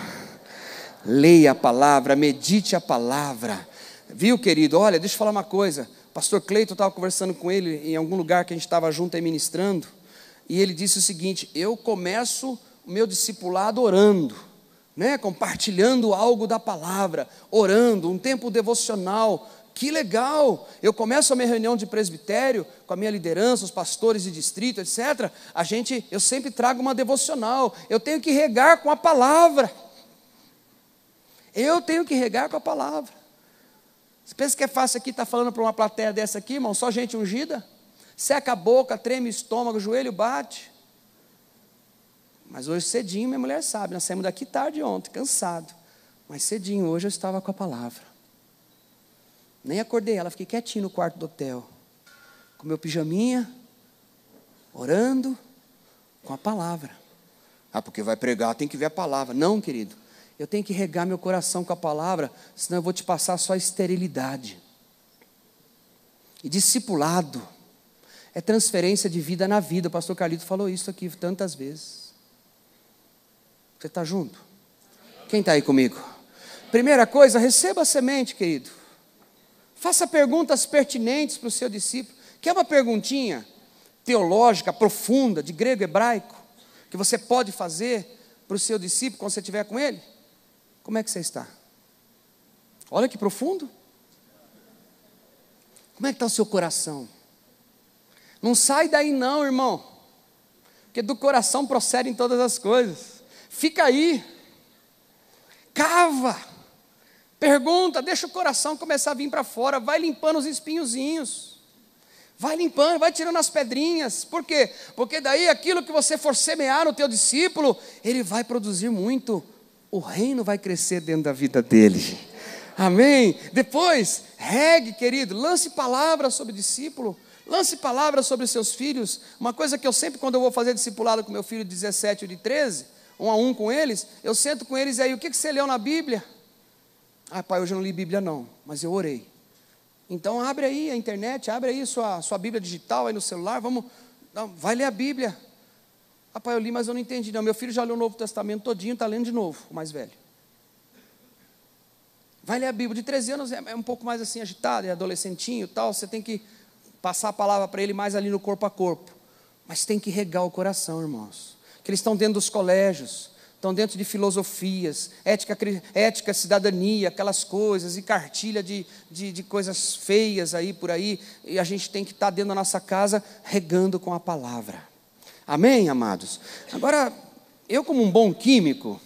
Leia a palavra, medite a palavra. Viu, querido? Olha, deixa eu falar uma coisa. Pastor Cleiton, eu estava conversando com ele em algum lugar que a gente estava junto aí ministrando, e ele disse o seguinte: eu começo o meu discipulado orando, né? Compartilhando algo da palavra, orando, um tempo devocional. Que legal! Eu começo a minha reunião de presbitério com a minha liderança, os pastores de distrito, etc. Eu sempre trago uma devocional. Eu tenho que regar com a palavra. Eu tenho que regar com a palavra. Você pensa que é fácil aqui estar falando para uma plateia dessa aqui, irmão? Só gente ungida? Seca a boca, treme o estômago, o joelho bate. Mas hoje cedinho, minha mulher sabe, nós saímos daqui tarde ontem, cansado. Mas cedinho, hoje eu estava com a palavra. Nem acordei ela, fiquei quietinho no quarto do hotel. Com meu pijaminha, orando, com a palavra. Ah, porque vai pregar, tem que ver a palavra. Não, querido. Eu tenho que regar meu coração com a palavra, senão eu vou te passar só esterilidade. E discipulado é transferência de vida na vida. O pastor Carlito falou isso aqui tantas vezes. Você está junto? Quem está aí comigo? Primeira coisa, receba a semente, querido. Faça perguntas pertinentes para o seu discípulo. Quer uma perguntinha teológica, profunda, de grego e hebraico, que você pode fazer para o seu discípulo quando você estiver com ele? Como é que você está? Olha que profundo. Como é que está o seu coração? Não sai daí não, irmão. Porque do coração procedem todas as coisas. Fica aí. Cava. Pergunta, deixa o coração começar a vir para fora. Vai limpando os espinhozinhos. Vai limpando, vai tirando as pedrinhas. Por quê? Porque daí aquilo que você for semear no teu discípulo, ele vai produzir muito. O reino vai crescer dentro da vida dele. Amém? Depois, regue, querido, lance palavras sobre o discípulo. Lance palavras sobre os seus filhos. Uma coisa que eu sempre, quando eu vou fazer discipulado com meu filho de 17 ou de 13, 1 a 1 com eles, eu sento com eles e aí, o que você leu na Bíblia? Ah, pai, hoje eu não li Bíblia não, mas eu orei. Então abre aí a internet, abre aí sua Bíblia digital aí no celular, vai ler a Bíblia. Ah, pai, eu li, mas eu não entendi não. Meu filho já leu o Novo Testamento todinho, está lendo de novo, o mais velho. Vai ler a Bíblia. De 13 anos é um pouco mais assim agitado, é adolescentinho e tal, você tem que passar a palavra para ele mais ali no corpo a corpo. Mas tem que regar o coração, irmãos. Que eles estão dentro dos colégios, estão dentro de filosofias, ética, cidadania, aquelas coisas, e cartilha de coisas feias aí por aí, e a gente tem que estar dentro da nossa casa regando com a palavra. Amém, amados? Agora, eu como um bom químico,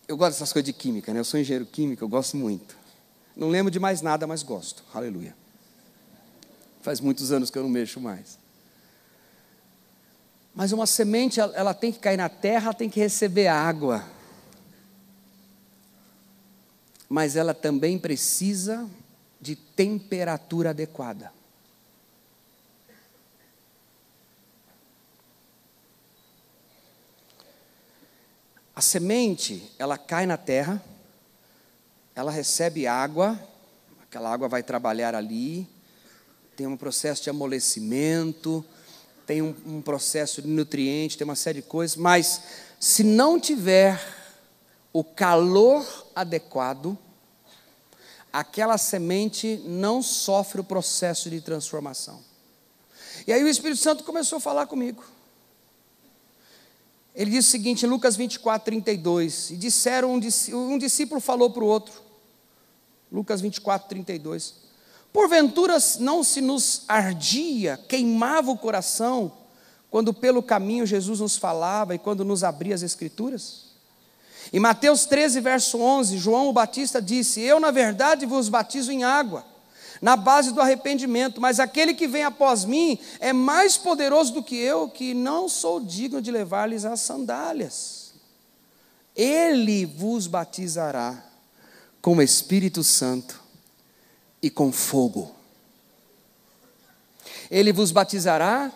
eu gosto dessas coisas de química, né? Eu sou engenheiro químico, eu gosto muito. Não lembro de mais nada, mas gosto. Aleluia. Faz muitos anos que eu não mexo mais. Mas uma semente, ela tem que cair na terra, ela tem que receber água. Mas ela também precisa de temperatura adequada. A semente, ela cai na terra, ela recebe água, aquela água vai trabalhar ali, tem um processo de amolecimento, tem um processo de nutriente, tem uma série de coisas, mas se não tiver o calor adequado, aquela semente não sofre o processo de transformação. E aí o Espírito Santo começou a falar comigo. Ele disse o seguinte, em Lucas 24, 32, e disseram, um discípulo falou para o outro, Lucas 24, 32, porventura não se nos ardia, queimava o coração, quando pelo caminho Jesus nos falava e quando nos abria as Escrituras? Em Mateus 13, verso 11, João o Batista disse, eu na verdade vos batizo em água, na base do arrependimento, mas aquele que vem após mim é mais poderoso do que eu, que não sou digno de levar-lhes as sandálias. Ele vos batizará com o Espírito Santo e com fogo. Ele vos batizará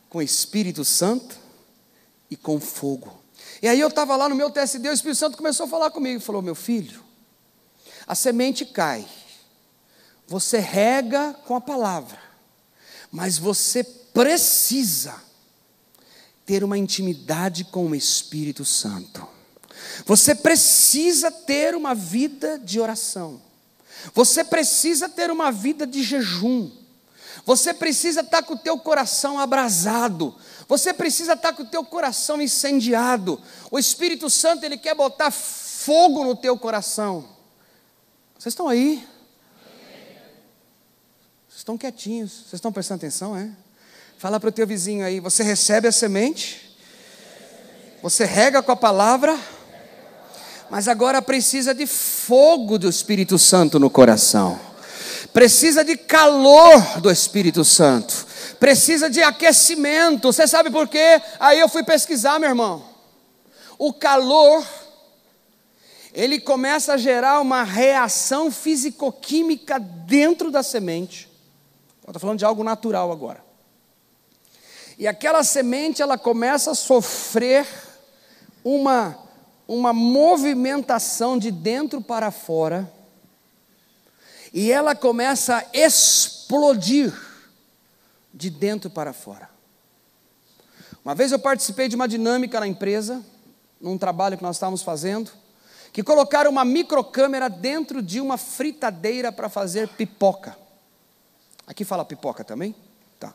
com o Espírito Santo e com fogo. E aí eu estava lá no meu TSD, o Espírito Santo começou a falar comigo, falou, meu filho, a semente cai, você rega com a palavra, mas você precisa ter uma intimidade com o Espírito Santo. Você precisa ter uma vida de oração. Você precisa ter uma vida de jejum. Você precisa estar com o teu coração abrasado. Você precisa estar com o teu coração incendiado. O Espírito Santo, ele quer botar fogo no teu coração. Vocês estão aí? Vocês estão quietinhos. Vocês estão prestando atenção, é? Fala para o teu vizinho aí, você recebe a semente, você rega com a palavra, mas agora precisa de fogo do Espírito Santo no coração. Precisa de calor do Espírito Santo. Precisa de aquecimento. Você sabe por quê? Aí eu fui pesquisar, meu irmão. O calor, ele começa a gerar uma reação físico-química dentro da semente. Estou falando de algo natural agora. E aquela semente, ela começa a sofrer uma movimentação de dentro para fora. E ela começa a explodir de dentro para fora. Uma vez eu participei de uma dinâmica na empresa, num trabalho que nós estávamos fazendo, que colocaram uma microcâmera dentro de uma fritadeira para fazer pipoca. Aqui fala pipoca também? Tá.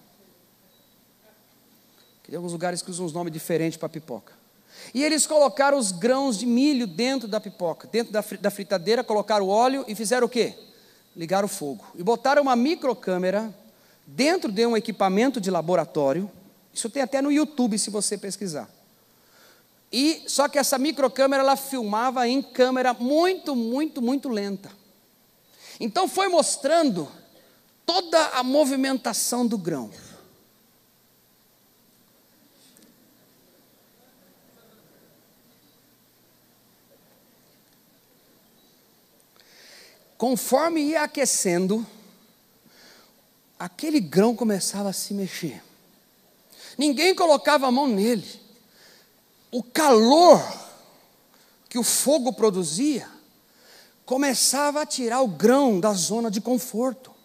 Tem alguns lugares que usam uns nomes diferentes para pipoca. E eles colocaram os grãos de milho dentro da pipoca, dentro da fritadeira, colocaram o óleo e fizeram o quê? Ligaram o fogo. E botaram uma microcâmera dentro de um equipamento de laboratório. Isso tem até no YouTube, se você pesquisar. E só que essa microcâmera, ela filmava em câmera muito, muito, muito lenta. Então foi mostrando toda a movimentação do grão. Conforme ia aquecendo, aquele grão começava a se mexer. Ninguém colocava a mão nele. O calor que o fogo produzia começava a tirar o grão da zona de conforto.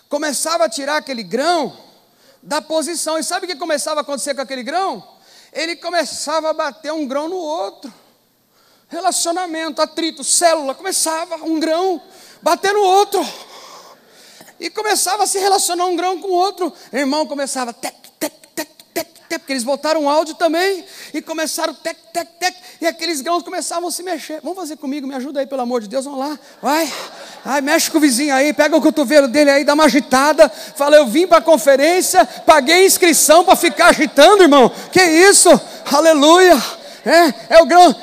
Começava a tirar aquele grão da posição. E sabe o que começava a acontecer com aquele grão? Ele começava a bater um grão no outro. Relacionamento, atrito, célula, começava um grão bater no outro. E começava a se relacionar um grão com o outro. Irmão, começava tec, tec, tec, tec, tec, porque eles botaram um áudio também. E começaram tec, tec, tec. E aqueles grãos começavam a se mexer. Vamos fazer comigo, me ajuda aí, pelo amor de Deus, vamos lá. Vai, ai, mexe com o vizinho aí, pega o cotovelo dele aí, dá uma agitada. Fala, eu vim para a conferência, paguei inscrição para ficar agitando, irmão. Que isso? Aleluia. O grão,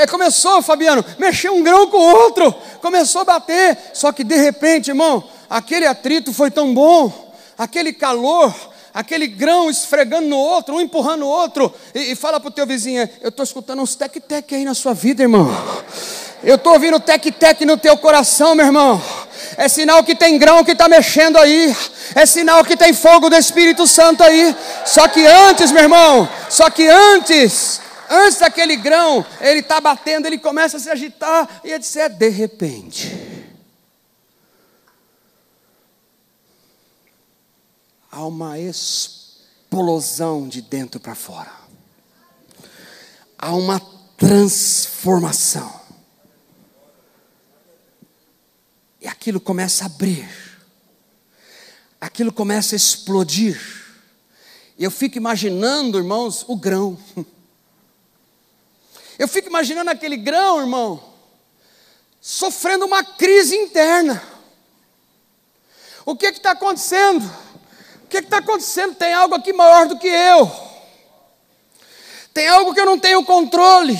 começou, Fabiano, mexeu um grão com o outro, começou a bater, só que de repente, irmão, aquele atrito foi tão bom, aquele calor, aquele grão esfregando no outro, um empurrando o outro, e fala para o teu vizinho, eu estou escutando uns tec-tec aí na sua vida, irmão, eu estou ouvindo tec-tec no teu coração, meu irmão, é sinal que tem grão que está mexendo aí, é sinal que tem fogo do Espírito Santo aí, só que antes, meu irmão, antes daquele grão, ele está batendo, ele começa a se agitar, e etc. De repente, há uma explosão de dentro para fora. Há uma transformação. E aquilo começa a abrir. Aquilo começa a explodir. E eu fico imaginando, irmãos, o grão. Eu fico imaginando aquele grão, irmão, sofrendo uma crise interna. O que está acontecendo? O que está acontecendo? Tem algo aqui maior do que eu. Tem algo que eu não tenho controle.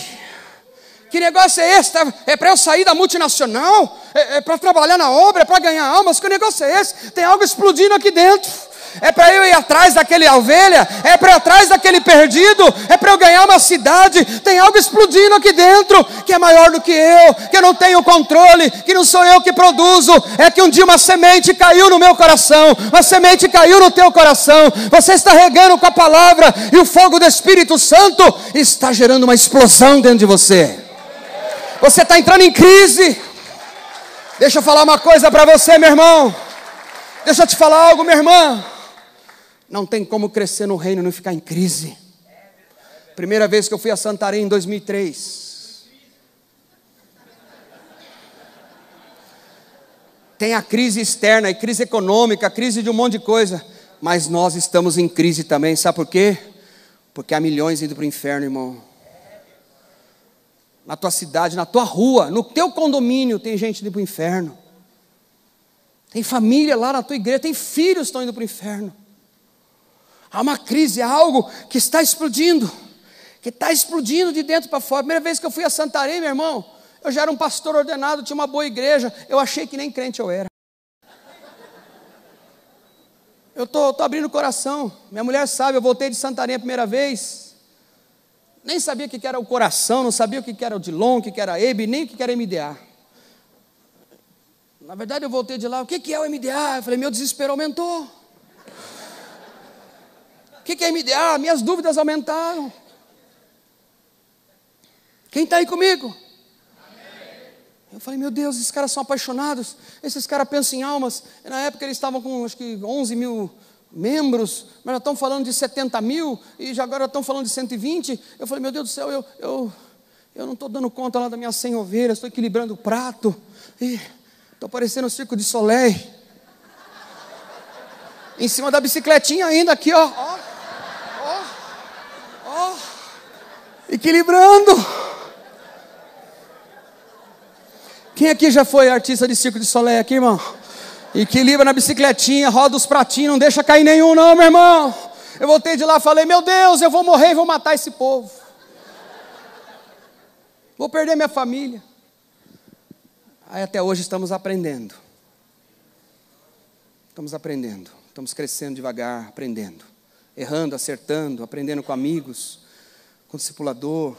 Que negócio é esse? É para eu sair da multinacional? É para trabalhar na obra? É para ganhar almas? Que negócio é esse? Tem algo explodindo aqui dentro. É para eu ir atrás daquele ovelha? É para ir atrás daquele perdido? É para eu ganhar uma cidade? Tem algo explodindo aqui dentro que é maior do que eu não tenho controle, que não sou eu que produzo. É que um dia uma semente caiu no meu coração, uma semente caiu no teu coração. Você está regando com a palavra e o fogo do Espírito Santo está gerando uma explosão dentro de você. Você está entrando em crise. Deixa eu falar uma coisa para você, meu irmão. Deixa eu te falar algo, minha irmã. Não tem como crescer no reino e não ficar em crise. Primeira vez que eu fui a Santarém em 2003. Tem a crise externa, a crise econômica, a crise de um monte de coisa. Mas nós estamos em crise também, sabe por quê? Porque há milhões indo para o inferno, irmão. Na tua cidade, na tua rua, no teu condomínio tem gente indo para o inferno. Tem família lá na tua igreja, tem filhos que estão indo para o inferno. Há uma crise, há algo que está explodindo. Que está explodindo de dentro para fora. Primeira vez que eu fui a Santarém, meu irmão, eu já era um pastor ordenado, tinha uma boa igreja. Eu achei que nem crente eu era. Eu estou abrindo o coração. Minha mulher sabe, eu voltei de Santarém a primeira vez. Nem sabia o que era o coração, não sabia o que era o Dilon, o que era a EB, nem o que era MDA. Na verdade eu voltei de lá, o que é o MDA? Eu falei, meu desespero aumentou. O que é MDA? Minhas dúvidas aumentaram. Quem está aí comigo? Amém. Eu falei, meu Deus, esses caras são apaixonados, esses caras pensam em almas. E na época eles estavam com acho que 11 mil membros, mas já estão falando de 70 mil, e já agora estão falando de 120. Eu falei, meu Deus do céu, eu não estou dando conta lá das minhas 100 ovelhas, estou equilibrando o prato, e estou parecendo um Circo de Soleil. Em cima da bicicletinha ainda, aqui, ó. Equilibrando. Quem aqui já foi artista de Circo de Soleil aqui, irmão? Equilibra na bicicletinha, roda os pratinhos, não deixa cair nenhum não, meu irmão. Eu voltei de lá e falei, meu Deus, eu vou morrer e vou matar esse povo. Vou perder minha família. Aí até hoje estamos aprendendo. Estamos aprendendo, estamos crescendo devagar, aprendendo. Errando, acertando, aprendendo com amigos, com discipulador,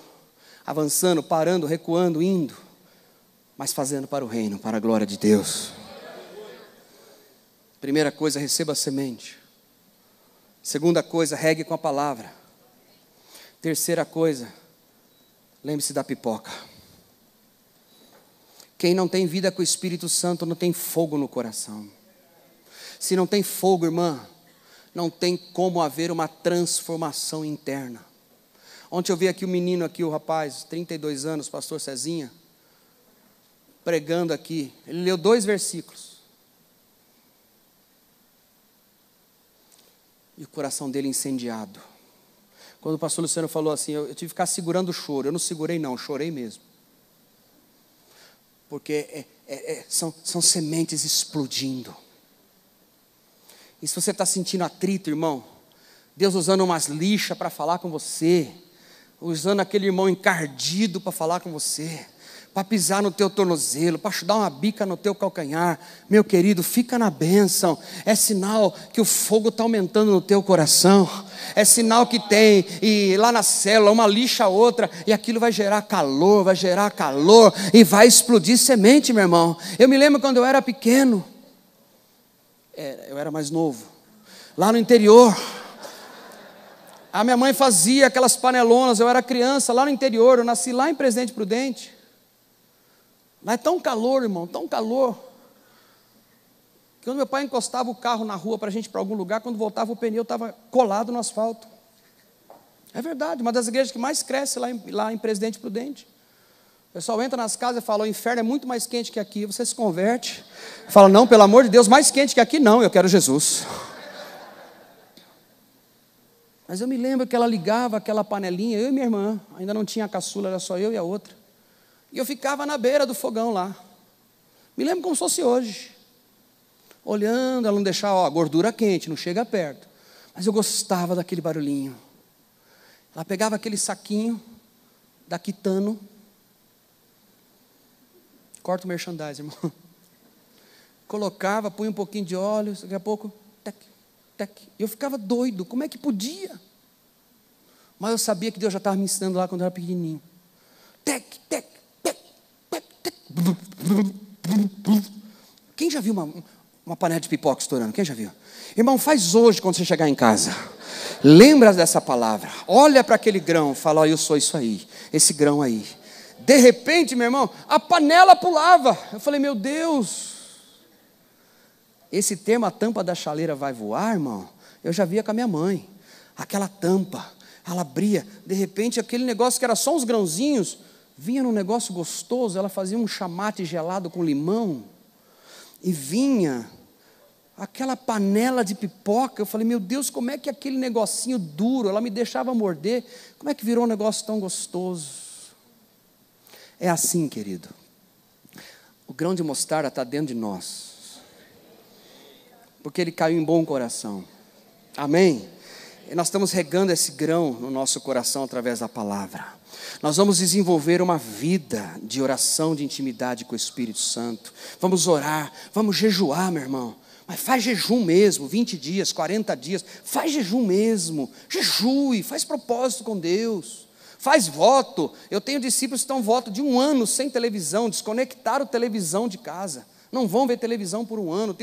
avançando, parando, recuando, indo, mas fazendo para o reino, para a glória de Deus. Primeira coisa, receba a semente. Segunda coisa, regue com a palavra. Terceira coisa, lembre-se da pipoca. Quem não tem vida com o Espírito Santo não tem fogo no coração. Se não tem fogo, irmã, não tem como haver uma transformação interna. Ontem eu vi aqui o menino, o rapaz, 32 anos, pastor Cezinha, pregando aqui. Ele leu 2 versículos. E o coração dele incendiado. Quando o pastor Luciano falou assim, eu tive que ficar segurando o choro. Eu não segurei não, chorei mesmo. Porque são sementes explodindo. E se você está sentindo atrito, irmão, Deus usando umas lixas para falar com você, usando aquele irmão encardido para falar com você, para pisar no teu tornozelo, para dar uma bica no teu calcanhar, meu querido, fica na bênção. É sinal que o fogo está aumentando no teu coração. É sinal que tem, e lá na célula, uma lixa a outra, e aquilo vai gerar calor, e vai explodir semente, meu irmão. Eu me lembro quando eu era pequeno, eu era mais novo, lá no interior, a minha mãe fazia aquelas panelonas, eu era criança, lá no interior, eu nasci lá em Presidente Prudente. Lá é tão calor, irmão, tão calor, que quando meu pai encostava o carro na rua para a gente ir para algum lugar, quando voltava o pneu estava colado no asfalto. É verdade, uma das igrejas que mais cresce lá em Presidente Prudente. O pessoal entra nas casas e fala, o inferno é muito mais quente que aqui. Você se converte, fala, não, pelo amor de Deus, mais quente que aqui não, eu quero Jesus. Mas eu me lembro que ela ligava aquela panelinha, eu e minha irmã, ainda não tinha a caçula, era só eu e a outra. E eu ficava na beira do fogão lá. Me lembro como se fosse hoje. Olhando, ela não deixava, a gordura quente, não chega perto. Mas eu gostava daquele barulhinho. Ela pegava aquele saquinho da Quitano. Corta o merchandising, irmão. Colocava, punha um pouquinho de óleo, daqui a pouco, tec, tec. Eu ficava doido, como é que podia? Mas eu sabia que Deus já estava me ensinando lá quando eu era pequenininho. Tec, tec, tec, tec, tec. Quem já viu uma panela de pipoca estourando? Quem já viu? Irmão, faz hoje quando você chegar em casa. Lembra dessa palavra. Olha para aquele grão, fala, eu sou isso aí, esse grão aí. De repente, meu irmão, a panela pulava. Eu falei, meu Deus. Esse termo, a tampa da chaleira vai voar, irmão, eu já via com a minha mãe. Aquela tampa, ela abria. De repente, aquele negócio que era só uns grãozinhos, vinha num negócio gostoso. Ela fazia um chamate gelado com limão. E vinha aquela panela de pipoca. Eu falei, meu Deus, como é que aquele negocinho duro, ela me deixava morder, como é que virou um negócio tão gostoso? É assim, querido. O grão de mostarda está dentro de nós. Porque ele caiu em bom coração. Amém? E nós estamos regando esse grão no nosso coração através da palavra. Nós vamos desenvolver uma vida de oração, de intimidade com o Espírito Santo. Vamos orar, vamos jejuar, meu irmão. Mas faz jejum mesmo, 20 dias, 40 dias. Faz jejum mesmo. Jejue, faz propósito com Deus. Faz voto. Eu tenho discípulos que estão voto de 1 ano sem televisão, desconectaram a televisão de casa. Não vão ver televisão por 1 ano.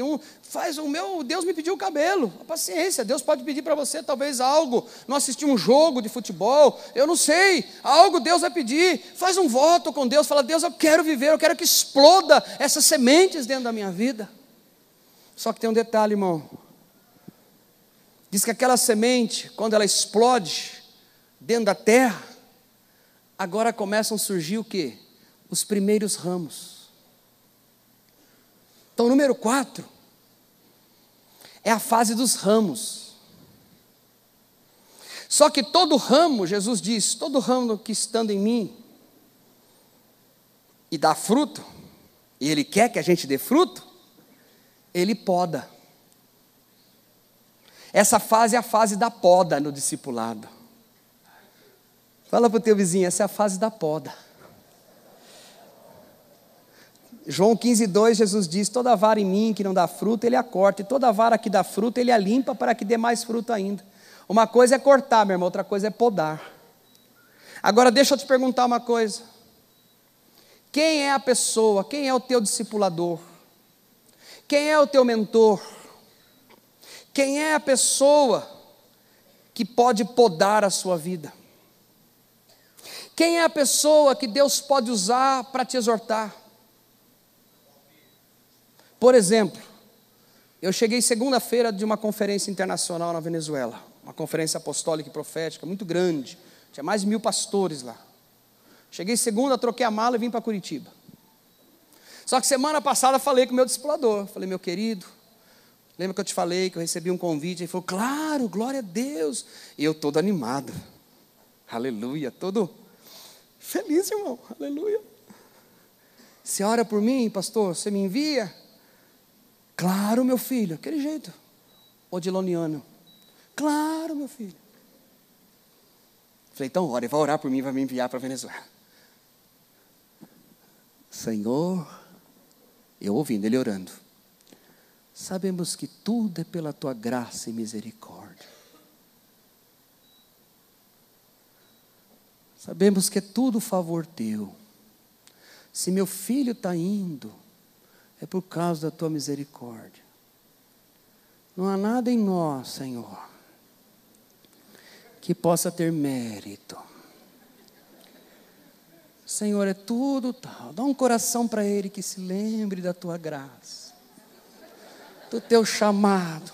Deus me pediu o cabelo. Paciência, Deus pode pedir para você talvez algo. Não assistir um jogo de futebol, eu não sei. Algo Deus vai pedir. Faz um voto com Deus, fala, Deus, eu quero viver, eu quero que exploda essas sementes dentro da minha vida. Só que tem um detalhe, irmão. Diz que aquela semente, quando ela explode dentro da terra, agora começam a surgir o quê? Os primeiros ramos. Então, número 4 é a fase dos ramos. Só que todo ramo, Jesus diz, todo ramo que estando em mim e dá fruto, e Ele quer que a gente dê fruto, Ele poda. Essa fase é a fase da poda no discipulado. Fala para o teu vizinho, essa é a fase da poda. João 15:2, Jesus diz: toda vara em mim que não dá fruto, ele a corta, e toda vara que dá fruto, ele a limpa para que dê mais fruto ainda. Uma coisa é cortar, meu irmão, outra coisa é podar. Agora deixa eu te perguntar uma coisa. Quem é a pessoa, quem é o teu discipulador? Quem é o teu mentor? Quem é a pessoa que pode podar a sua vida? Quem é a pessoa que Deus pode usar para te exortar? Por exemplo, eu cheguei segunda-feira de uma conferência internacional na Venezuela, uma conferência apostólica e profética muito grande, tinha mais de 1000 pastores lá. Cheguei segunda, troquei a mala e vim para Curitiba. Só que semana passada falei com o meu discipulador, falei: meu querido, lembra que eu te falei que eu recebi um convite? Ele falou: claro, glória a Deus. E eu todo animado, aleluia, todo feliz, irmão, aleluia. Você ora por mim, pastor? Você me envia? Claro, meu filho, aquele jeito, odiloniano. Claro, meu filho. Falei: então ora, ele vai orar por mim, vai me enviar para a Venezuela. Senhor, eu ouvindo ele orando, sabemos que tudo é pela tua graça e misericórdia. Sabemos que é tudo favor teu. Se meu filho está indo, é por causa da tua misericórdia. Não há nada em nós, Senhor, que possa ter mérito. Senhor, é tudo tal. Dá um coração para ele que se lembre da tua graça, do teu chamado,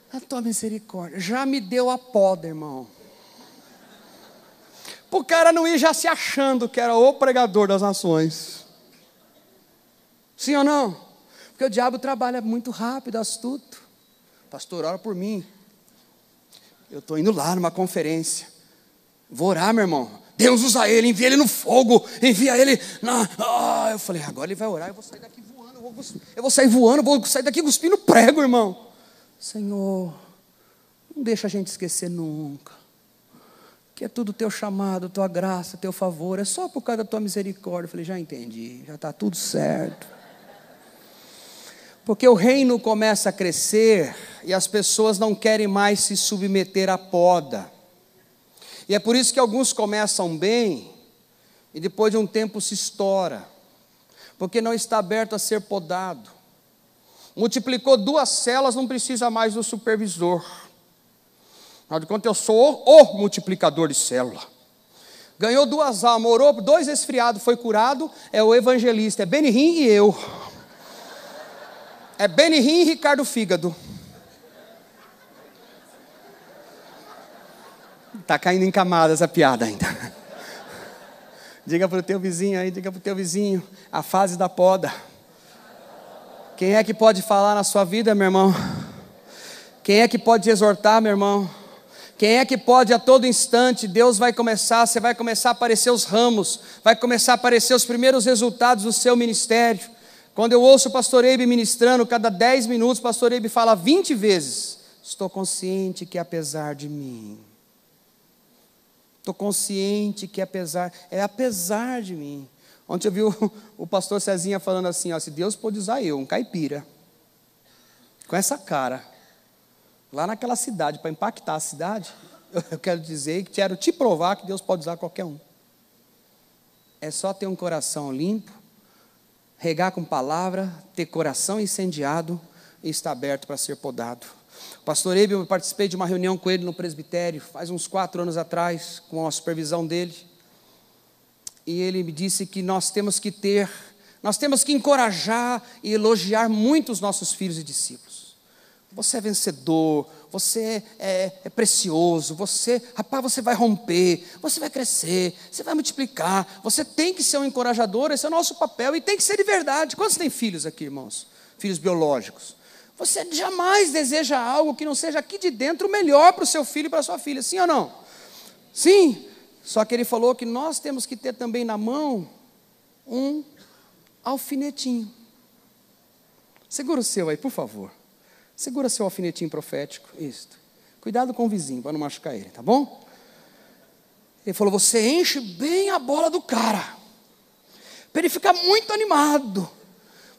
da tua misericórdia. Já me deu a poda, irmão. Para o cara não ir já se achando que era o pregador das nações. Sim ou não? Porque o diabo trabalha muito rápido, astuto. Pastor, ora por mim. Eu estou indo lá numa conferência. Vou orar, meu irmão. Deus usa ele, envia ele no fogo, envia ele na... eu falei: agora ele vai orar, eu vou sair daqui voando, eu vou sair voando, vou sair daqui cuspindo prego, irmão. Senhor, não deixa a gente esquecer nunca, que é tudo teu chamado, tua graça, teu favor, é só por causa da tua misericórdia. Eu falei: já entendi, já está tudo certo. Porque o reino começa a crescer e as pessoas não querem mais se submeter à poda. E é por isso que alguns começam bem e depois de um tempo se estoura, porque não está aberto a ser podado. Multiplicou 2 células, não precisa mais do supervisor. Afinal de contas, eu sou o multiplicador de célula. Ganhou 2 almas, orou, 2 resfriados, foi curado, é o evangelista, é Benihim e eu. É Benihim e Ricardo Fígado. Está caindo em camadas a piada ainda. Diga para o teu vizinho aí, diga para o teu vizinho, a fase da poda. Quem é que pode falar na sua vida, meu irmão? Quem é que pode te exortar, meu irmão? Quem é que pode a todo instante, Deus vai começar, você vai começar a aparecer os ramos, vai começar a aparecer os primeiros resultados do seu ministério. Quando eu ouço o pastor Eibe ministrando, cada 10 minutos o pastor Eibe fala 20 vezes: estou consciente que apesar de mim, estou consciente que apesar de mim. Ontem eu vi o pastor Cezinha falando assim, ó: se Deus pôde usar eu, um caipira, com essa cara, lá naquela cidade, para impactar a cidade, eu quero dizer que quero te provar que Deus pode usar qualquer um. É só ter um coração limpo, regar com palavra, ter coração incendiado e estar aberto para ser podado. O pastor Eibe, eu participei de uma reunião com ele no presbitério, faz uns 4 anos atrás, com a supervisão dele, e ele me disse que nós temos que encorajar e elogiar muito os nossos filhos e discípulos. Você é vencedor, você é precioso, você vai romper, você vai crescer, você vai multiplicar, você tem que ser um encorajador, esse é o nosso papel, e tem que ser de verdade. Quantos têm filhos aqui, irmãos? Filhos biológicos. Você jamais deseja algo que não seja aqui de dentro o melhor para o seu filho e para a sua filha, sim ou não? Sim, só que ele falou que nós temos que ter também na mão um alfinetinho. Segura o seu aí, por favor. Segura seu alfinetinho profético, isso. Cuidado com o vizinho, para não machucar ele, tá bom? Ele falou: você enche bem a bola do cara. para ele ficar muito animado.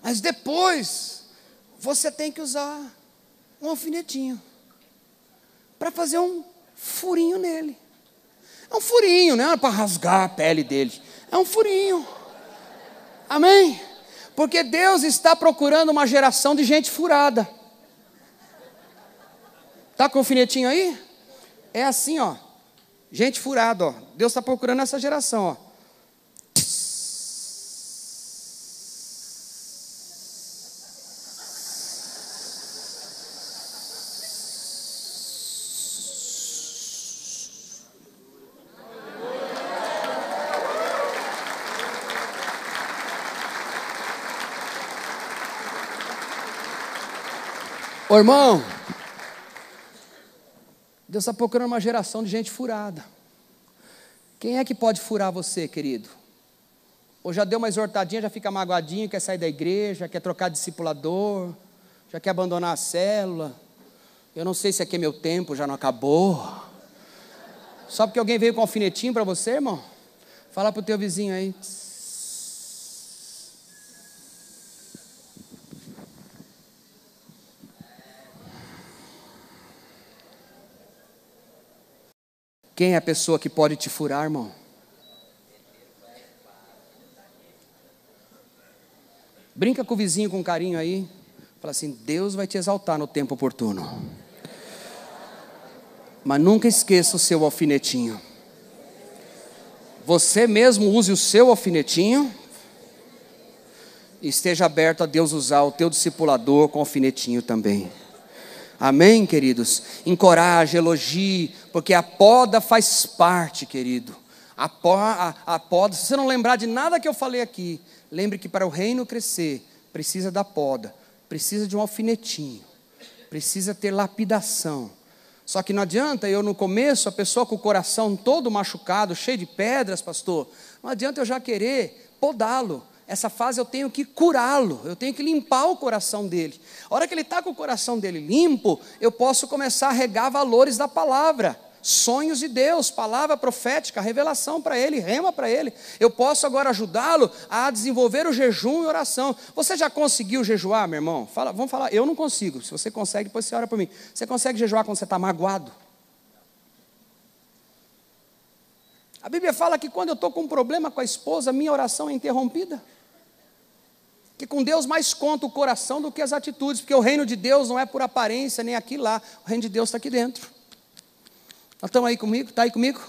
Mas depois, você tem que usar um alfinetinho para fazer um furinho nele. É um furinho, não é para rasgar a pele dele. É um furinho. Amém? Porque Deus está procurando uma geração de gente furada. Está com o alfinetinho aí? É assim, ó. Gente furada, ó. Deus está procurando essa geração, ó. Ô irmão, Deus está procurando uma geração de gente furada. Quem é que pode furar você, querido? Ou já deu uma exortadinha, já fica magoadinho, quer sair da igreja, quer trocar de discipulador, já quer abandonar a célula. Eu não sei se aqui é meu tempo, já não acabou. Só porque alguém veio com um alfinetinho para você, irmão? Fala para o teu vizinho aí. Quem é a pessoa que pode te furar, irmão? Brinca com o vizinho com carinho aí. Fala assim, Deus vai te exaltar no tempo oportuno. Mas nunca esqueça o seu alfinetinho. Você mesmo use o seu alfinetinho. E esteja aberto a Deus usar o teu discipulador com alfinetinho também. Amém, queridos? Encoraje, elogie, porque a poda faz parte, querido. A poda, se você não lembrar de nada que eu falei aqui, lembre que para o reino crescer, precisa da poda, precisa de um alfinetinho, precisa ter lapidação. Só que não adianta eu no começo, a pessoa com o coração todo machucado, cheio de pedras, pastor, não adianta eu já querer podá-lo. Essa fase eu tenho que curá-lo, eu tenho que limpar o coração dele. A hora que ele está com o coração dele limpo, eu posso começar a regar valores da palavra, sonhos de Deus, palavra profética, revelação para ele, rema para ele. Eu posso agora ajudá-lo a desenvolver o jejum e oração. Você já conseguiu jejuar, meu irmão? Vamos falar, eu não consigo. Se você consegue, depois você ora por mim. Você consegue jejuar quando você está magoado? A Bíblia fala que quando eu estou com um problema com a esposa, minha oração é interrompida. Que com Deus mais conta o coração do que as atitudes, porque o reino de Deus não é por aparência, nem aqui lá, o reino de Deus está aqui dentro. Nós estamos aí comigo? Está aí comigo?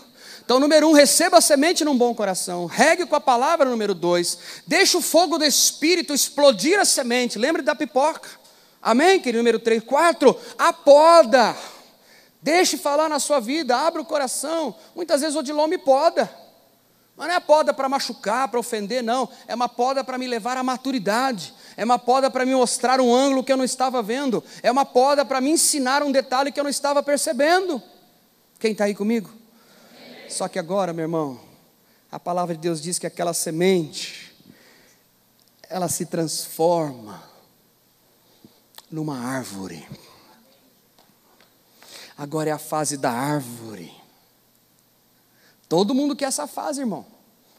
Então, número 1, receba a semente num bom coração, regue com a palavra. Número 2, deixa o fogo do Espírito explodir a semente, lembre da pipoca, amém, querido? Número 3, 4, a poda, deixe falar na sua vida, abra o coração. Muitas vezes o Odilon me poda, mas não é poda para machucar, para ofender, não. É uma poda para me levar à maturidade. É uma poda para me mostrar um ângulo que eu não estava vendo. É uma poda para me ensinar um detalhe que eu não estava percebendo. Quem está aí comigo? Só que agora, meu irmão, a palavra de Deus diz que aquela semente, ela se transforma numa árvore. Agora é a fase da árvore. Todo mundo quer essa fase, irmão.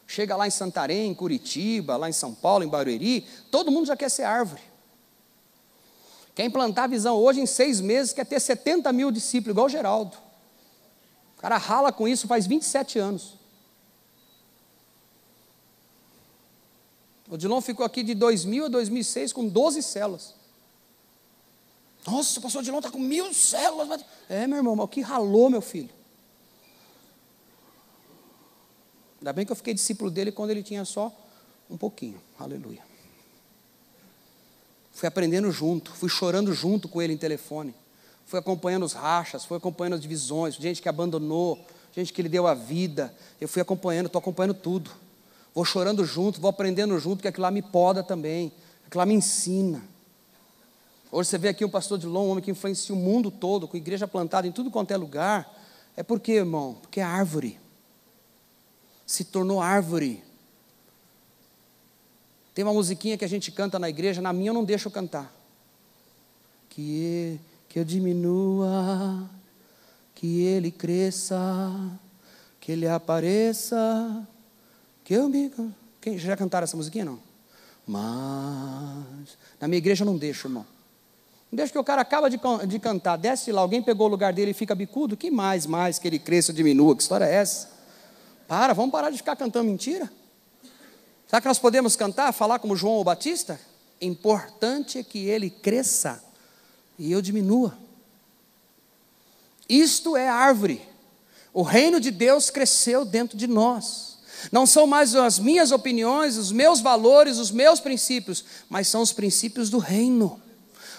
Chega lá em Santarém, em Curitiba, lá em São Paulo, em Barueri, todo mundo já quer ser árvore. Quer implantar a visão hoje em 6 meses, quer ter 70 mil discípulos, igual o Geraldo. O cara rala com isso faz 27 anos. O Odilon ficou aqui de 2000 a 2006 com 12 células. Nossa, o pastor Odilon está com 1000 células. É, meu irmão, mas o que ralou, meu filho? Ainda bem que eu fiquei discípulo dele quando ele tinha só um pouquinho. Aleluia. Fui aprendendo junto, fui chorando junto com ele em telefone. Fui acompanhando os rachas, fui acompanhando as divisões, gente que abandonou, gente que ele deu a vida. Eu fui acompanhando, estou acompanhando tudo. Vou chorando junto, vou aprendendo junto, que aquilo lá me poda também. Aquilo lá me ensina. Hoje você vê aqui um pastor Odilon, um homem que influencia o mundo todo, com igreja plantada em tudo quanto é lugar. É por quê, irmão? Porque é árvore. Se tornou árvore. Tem uma musiquinha que a gente canta na igreja, na minha eu não deixo cantar. Que eu diminua, que ele cresça, que ele apareça, que eu me... Quem já cantaram essa musiquinha, não? Mas na minha igreja eu não deixo, irmão. Não deixa, que o cara acaba de cantar, desce lá, alguém pegou o lugar dele e fica bicudo. Que mais que ele cresça ou diminua? Que história é essa? Vamos parar de ficar cantando mentira. Será que nós podemos cantar, falar como João o Batista? Importante é que ele cresça e eu diminua. Isto é árvore. O reino de Deus cresceu dentro de nós. Não são mais as minhas opiniões, os meus valores, os meus princípios, mas são os princípios do reino.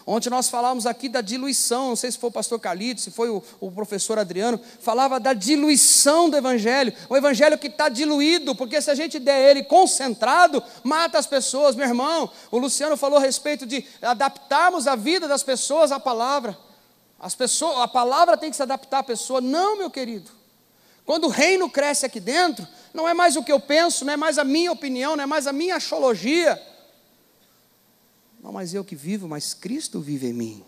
Ontem nós falávamos aqui da diluição, não sei se foi o pastor Carlito, se foi o professor Adriano, falava da diluição do evangelho, o evangelho que está diluído, porque se a gente der ele concentrado, mata as pessoas. Meu irmão, o Luciano falou a respeito de adaptarmos a vida das pessoas à palavra. A palavra tem que se adaptar à pessoa. Não, meu querido, quando o reino cresce aqui dentro, não é mais o que eu penso, não é mais a minha opinião, não é mais a minha axologia. Não, mas eu que vivo, mas Cristo vive em mim.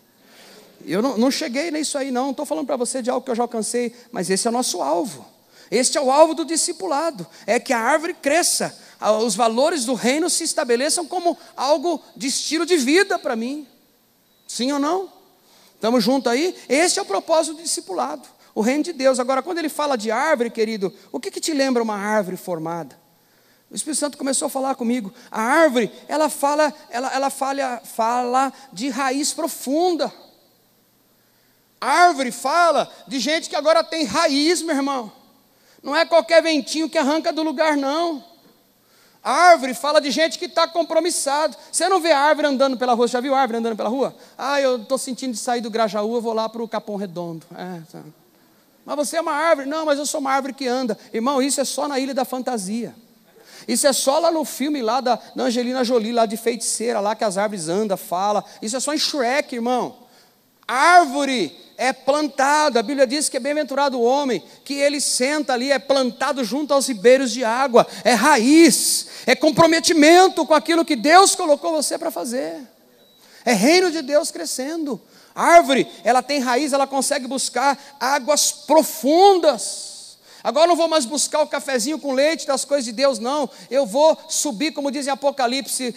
Eu não cheguei nisso aí, não estou falando para você de algo que eu já alcancei, mas esse é o nosso alvo. Este é o alvo do discipulado, é que a árvore cresça, os valores do reino se estabeleçam como algo de estilo de vida para mim. Sim ou não? Estamos juntos aí? Esse é o propósito do discipulado, o reino de Deus. Agora, quando ele fala de árvore, querido, o que te lembra uma árvore formada? O Espírito Santo começou a falar comigo. A árvore, ela fala de raiz profunda. A árvore fala de gente que agora tem raiz, meu irmão. Não é qualquer ventinho que arranca do lugar, não. A árvore fala de gente que está compromissado. Você não vê a árvore andando pela rua? Já viu a árvore andando pela rua? Eu estou sentindo de sair do Grajaú, eu vou lá para o Capão Redondo. Tá. Mas você é uma árvore. Não, mas eu sou uma árvore que anda. Irmão, isso é só na Ilha da Fantasia. Isso é só lá no filme lá da Angelina Jolie, lá de feiticeira, lá que as árvores andam, falam. Isso é só em Shrek, irmão. Árvore é plantado, a Bíblia diz que é bem-aventurado o homem, que ele senta ali, é plantado junto aos ribeiros de água, é raiz, é comprometimento com aquilo que Deus colocou você para fazer. É reino de Deus crescendo. A árvore, ela tem raiz, ela consegue buscar águas profundas. Agora eu não vou mais buscar o cafezinho com leite das coisas de Deus, não. Eu vou subir, como diz em Apocalipse,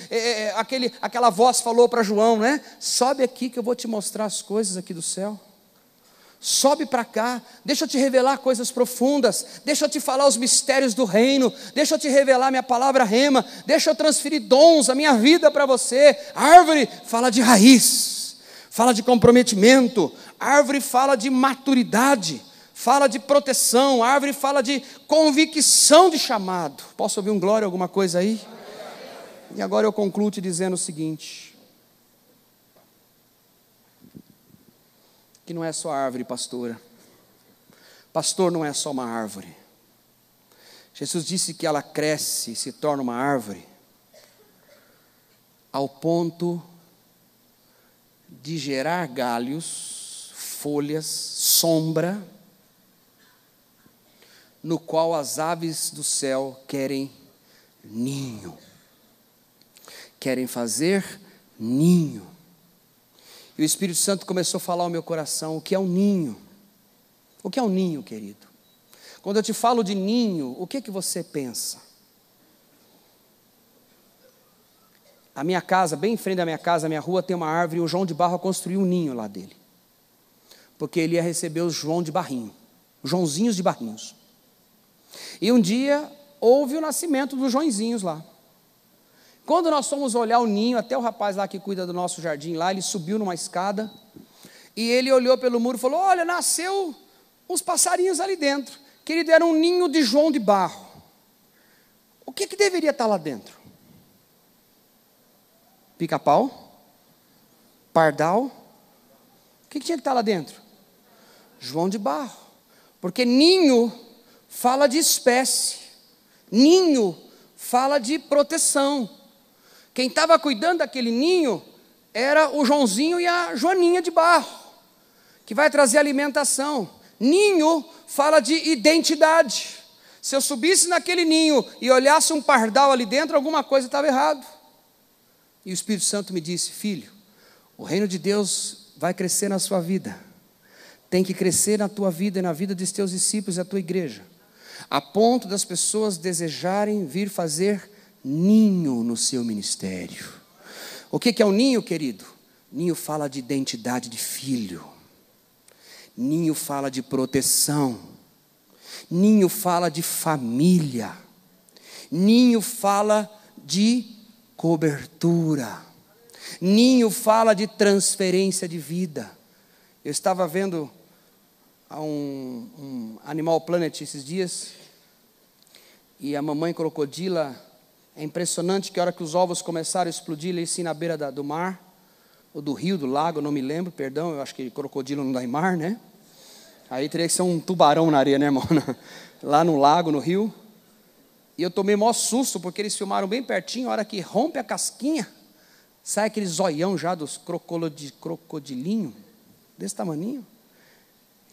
aquela voz falou para João, né? Sobe aqui que eu vou te mostrar as coisas aqui do céu. Sobe para cá, deixa eu te revelar coisas profundas, deixa eu te falar os mistérios do reino, deixa eu te revelar minha palavra rema, deixa eu transferir dons, a minha vida para você. A árvore fala de raiz, fala de comprometimento, a árvore fala de maturidade, fala de proteção, a árvore fala de convicção de chamado. Posso ouvir um glória, alguma coisa aí? E agora eu concluo te dizendo o seguinte, que não é só árvore, pastora. Pastor não é só uma árvore. Jesus disse que ela cresce e se torna uma árvore ao ponto de gerar galhos, folhas, sombra, no qual as aves do céu querem ninho, querem fazer ninho. E o Espírito Santo começou a falar ao meu coração, o que é um ninho? O que é um ninho, querido? Quando eu te falo de ninho, o que você pensa? A minha casa, bem em frente da minha casa, a minha rua tem uma árvore, e o João de Barro construiu um ninho lá dele, porque ele ia receber os João de Barrinho, os Joãozinhos de Barrinhos. E um dia houve o nascimento dos Joãozinhos lá. Quando nós fomos olhar o ninho, até o rapaz lá que cuida do nosso jardim lá, ele subiu numa escada e ele olhou pelo muro e falou, olha, nasceu uns passarinhos ali dentro. Querido, era um ninho de João de Barro. O que deveria estar lá dentro? Pica-pau? Pardal? O que tinha que estar lá dentro? João de Barro. Porque ninho fala de espécie, ninho fala de proteção. Quem estava cuidando daquele ninho era o Joãozinho e a Joaninha de Barro, que vai trazer alimentação. Ninho fala de identidade. Se eu subisse naquele ninho e olhasse um pardal ali dentro, alguma coisa estava errado. E o Espírito Santo me disse, filho, o reino de Deus vai crescer na sua vida. Tem que crescer na tua vida e na vida dos teus discípulos e da tua igreja, a ponto das pessoas desejarem vir fazer ninho no seu ministério. O que é um ninho, querido? Ninho fala de identidade de filho. Ninho fala de proteção. Ninho fala de família. Ninho fala de cobertura. Ninho fala de transferência de vida. Eu estava vendo um Animal Planet esses dias, e a mamãe crocodila, é impressionante que a hora que os ovos começaram a explodir, ali assim na beira do mar, ou do rio, do lago, não me lembro, perdão, eu acho que crocodilo não dá em mar, né? Aí teria que ser um tubarão na areia, né, irmão? Lá no lago, no rio. E eu tomei maior susto, porque eles filmaram bem pertinho, a hora que rompe a casquinha, sai aquele zoião já dos crocodilinho, desse tamaninho.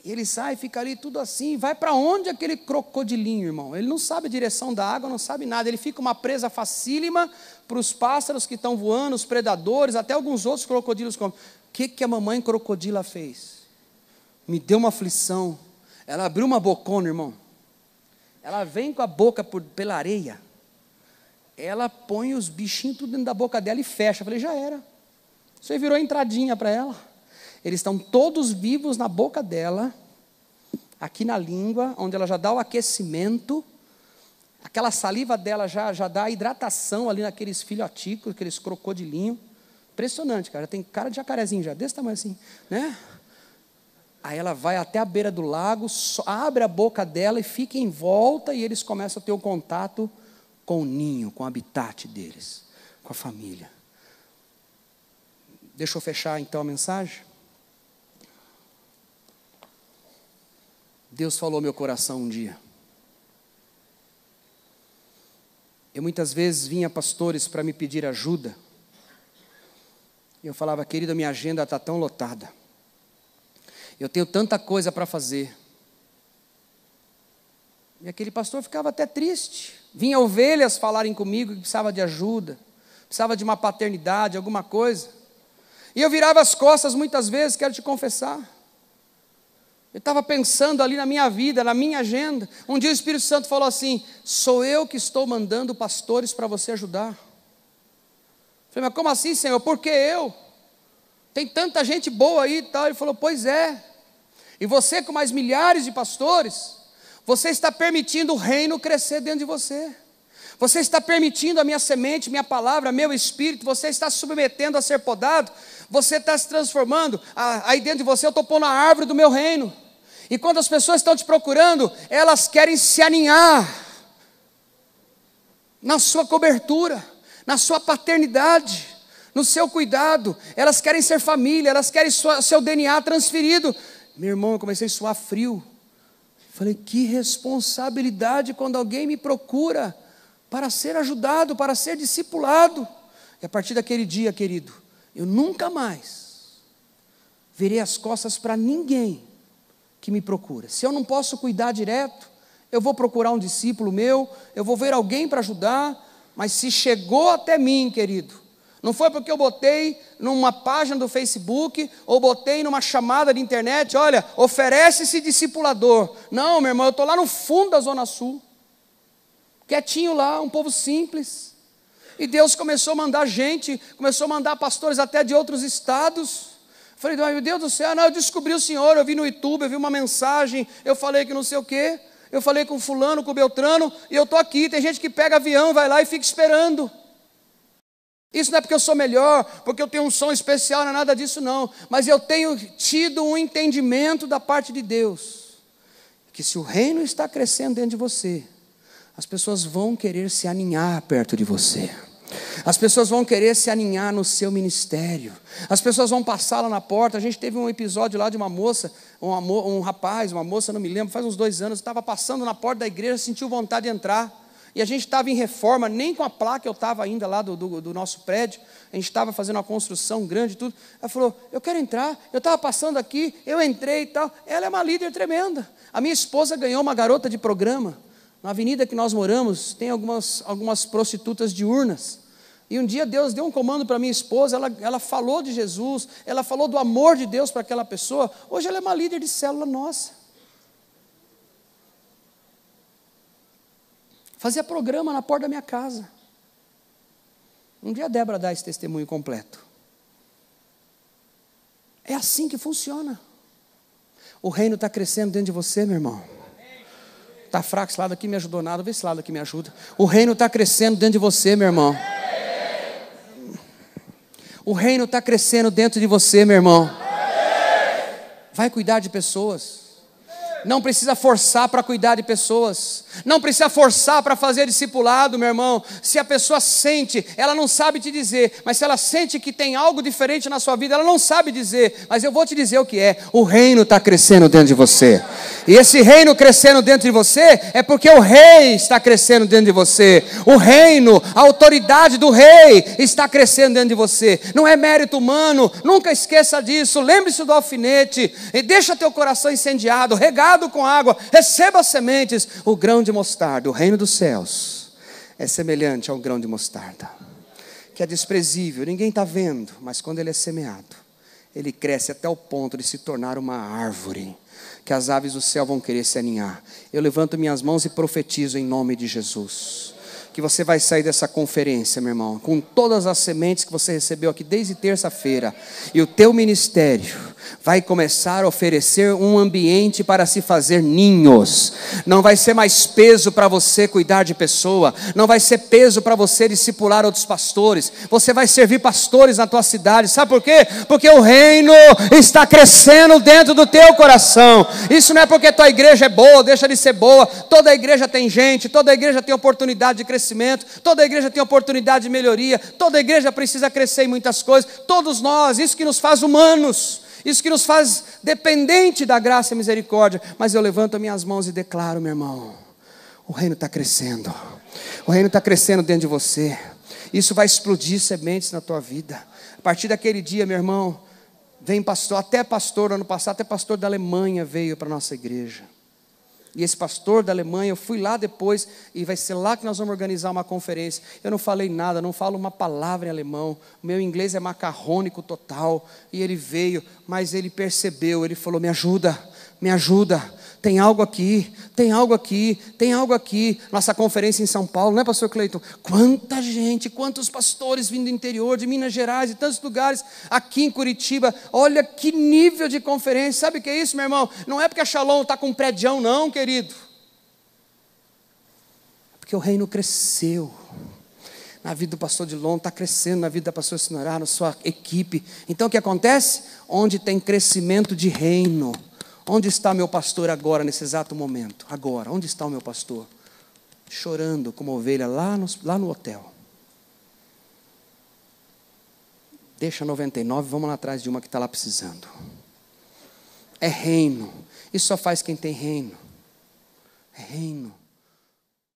E ele sai, fica ali tudo assim, vai para onde aquele crocodilinho, irmão? Ele não sabe a direção da água, não sabe nada, ele fica uma presa facílima para os pássaros que estão voando, os predadores, até alguns outros crocodilos comem. O que a mamãe crocodila fez? Me deu uma aflição. Ela abriu uma bocona, irmão. Ela vem com a boca pela areia. Ela põe os bichinhos tudo dentro da boca dela e fecha. Eu falei, já era. Isso aí virou entradinha para ela. Eles estão todos vivos na boca dela, aqui na língua, onde ela já dá o aquecimento. Aquela saliva dela já dá a hidratação ali naqueles filhoticos, aqueles crocodilinhos. Impressionante, cara. Tem cara de jacarezinho já, desse tamanho assim, né? Aí ela vai até a beira do lago, abre a boca dela e fica em volta, e eles começam a ter um contato com o ninho, com o habitat deles, com a família. Deixa eu fechar então a mensagem. Deus falou ao meu coração um dia. Eu muitas vezes vinha pastores para me pedir ajuda. E eu falava, querido, minha agenda está tão lotada. Eu tenho tanta coisa para fazer. E aquele pastor ficava até triste. Vinha ovelhas falarem comigo que precisava de ajuda, precisava de uma paternidade, alguma coisa. E eu virava as costas muitas vezes, quero te confessar. Eu estava pensando ali na minha vida, na minha agenda. Um dia o Espírito Santo falou assim, sou eu que estou mandando pastores para você ajudar. Eu falei, mas como assim, Senhor? Por que eu? Tem tanta gente boa aí e tal. Ele falou, pois é. E você com mais milhares de pastores, você está permitindo o reino crescer dentro de você. Você está permitindo a minha semente, minha palavra, meu espírito, você está se submetendo a ser podado, você está se transformando, aí dentro de você eu estou pondo a árvore do meu reino. E quando as pessoas estão te procurando, elas querem se aninhar na sua cobertura, na sua paternidade, no seu cuidado. Elas querem ser família, elas querem seu DNA transferido. Meu irmão, eu comecei a suar frio. Falei, que responsabilidade quando alguém me procura para ser ajudado, para ser discipulado. E a partir daquele dia, querido, eu nunca mais virei as costas para ninguém que me procura. Se eu não posso cuidar direto, eu vou procurar um discípulo meu, eu vou ver alguém para ajudar, mas se chegou até mim, querido, não foi porque eu botei numa página do Facebook, ou botei numa chamada de internet, olha, oferece-se discipulador. Não, meu irmão, eu estou lá no fundo da Zona Sul, quietinho lá, um povo simples. E Deus começou a mandar gente, começou a mandar pastores até de outros estados. Falei, meu Deus do céu, não, eu descobri o Senhor, eu vi no YouTube, eu vi uma mensagem, eu falei que não sei o quê, eu falei com fulano, com Beltrano, e eu estou aqui. Tem gente que pega avião, vai lá e fica esperando. Isso não é porque eu sou melhor, porque eu tenho um som especial, não é nada disso não. Mas eu tenho tido um entendimento da parte de Deus, que se o reino está crescendo dentro de você, as pessoas vão querer se aninhar perto de você. As pessoas vão querer se aninhar no seu ministério. As pessoas vão passar lá na porta. A gente teve um episódio lá de uma moça, um rapaz, uma moça, não me lembro, faz uns 2 anos, estava passando na porta da igreja, sentiu vontade de entrar. E a gente estava em reforma, nem com a placa eu estava ainda lá do nosso prédio. A gente estava fazendo uma construção grande e tudo. Ela falou, eu quero entrar. Eu estava passando aqui, eu entrei e tal. Ela é uma líder tremenda. A minha esposa ganhou uma garota de programa. Na avenida que nós moramos, tem algumas prostitutas diurnas. E um dia Deus deu um comando para minha esposa, ela falou de Jesus, ela falou do amor de Deus para aquela pessoa. Hoje ela é uma líder de célula nossa. Fazia programa na porta da minha casa. Um dia a Débora dá esse testemunho completo. É assim que funciona. O reino está crescendo dentro de você, meu irmão. Está fraco, esse lado aqui me ajudou nada, vê esse lado aqui me ajuda. O reino está crescendo dentro de você, meu irmão. O reino está crescendo dentro de você, meu irmão. Vai cuidar de pessoas. Não precisa forçar para cuidar de pessoas. Não precisa forçar para fazer discipulado, meu irmão. Se a pessoa sente, ela não sabe te dizer. Mas se ela sente que tem algo diferente na sua vida, ela não sabe dizer. Mas eu vou te dizer o que é. O reino está crescendo dentro de você. E esse reino crescendo dentro de você é porque o rei está crescendo dentro de você. O reino, a autoridade do rei está crescendo dentro de você. Não é mérito humano. Nunca esqueça disso. Lembre-se do alfinete. E deixa teu coração incendiado, regado com água, receba as sementes. O grão de mostarda, o reino dos céus, é semelhante ao grão de mostarda, que é desprezível, ninguém está vendo, mas quando ele é semeado, ele cresce até o ponto de se tornar uma árvore, que as aves do céu vão querer se aninhar. Eu levanto minhas mãos e profetizo em nome de Jesus, que você vai sair dessa conferência, meu irmão, com todas as sementes que você recebeu aqui desde terça-feira, e o teu ministério vai começar a oferecer um ambiente para se fazer ninhos. Não vai ser mais peso para você cuidar de pessoa, não vai ser peso para você discipular outros pastores. Você vai servir pastores na tua cidade. Sabe por quê? Porque o reino está crescendo dentro do teu coração. Isso não é porque tua igreja é boa, deixa de ser boa. Toda igreja tem gente, toda igreja tem oportunidade de crescimento, toda igreja tem oportunidade de melhoria, toda igreja precisa crescer em muitas coisas. Todos nós, isso que nos faz humanos, isso que nos faz dependente da graça e misericórdia. Mas eu levanto minhas mãos e declaro, meu irmão, o reino está crescendo. O reino está crescendo dentro de você. Isso vai explodir sementes na tua vida. A partir daquele dia, meu irmão, vem pastor, até pastor, ano passado, até pastor da Alemanha veio para a nossa igreja. E esse pastor da Alemanha, eu fui lá depois, e vai ser lá que nós vamos organizar uma conferência. Eu não falei nada, não falo uma palavra em alemão, o meu inglês é macarrônico total. E ele veio, mas ele percebeu, ele falou, me ajuda, tem algo aqui, tem algo aqui, tem algo aqui. Nossa conferência em São Paulo, não é, pastor Cleiton? Quanta gente, quantos pastores vindo do interior, de Minas Gerais, de tantos lugares, aqui em Curitiba. Olha que nível de conferência. Sabe o que é isso, meu irmão? Não é porque a Shalom está com um prédião não, querido. É porque o reino cresceu. Na vida do pastor Dilon, está crescendo na vida da pastora Sinorá, na sua equipe. Então o que acontece? Onde tem crescimento de reino, onde está meu pastor agora, nesse exato momento? Agora, onde está o meu pastor? Chorando como ovelha lá no hotel. Deixa 99, vamos lá atrás de uma que está lá precisando. É reino. Isso só faz quem tem reino. É reino.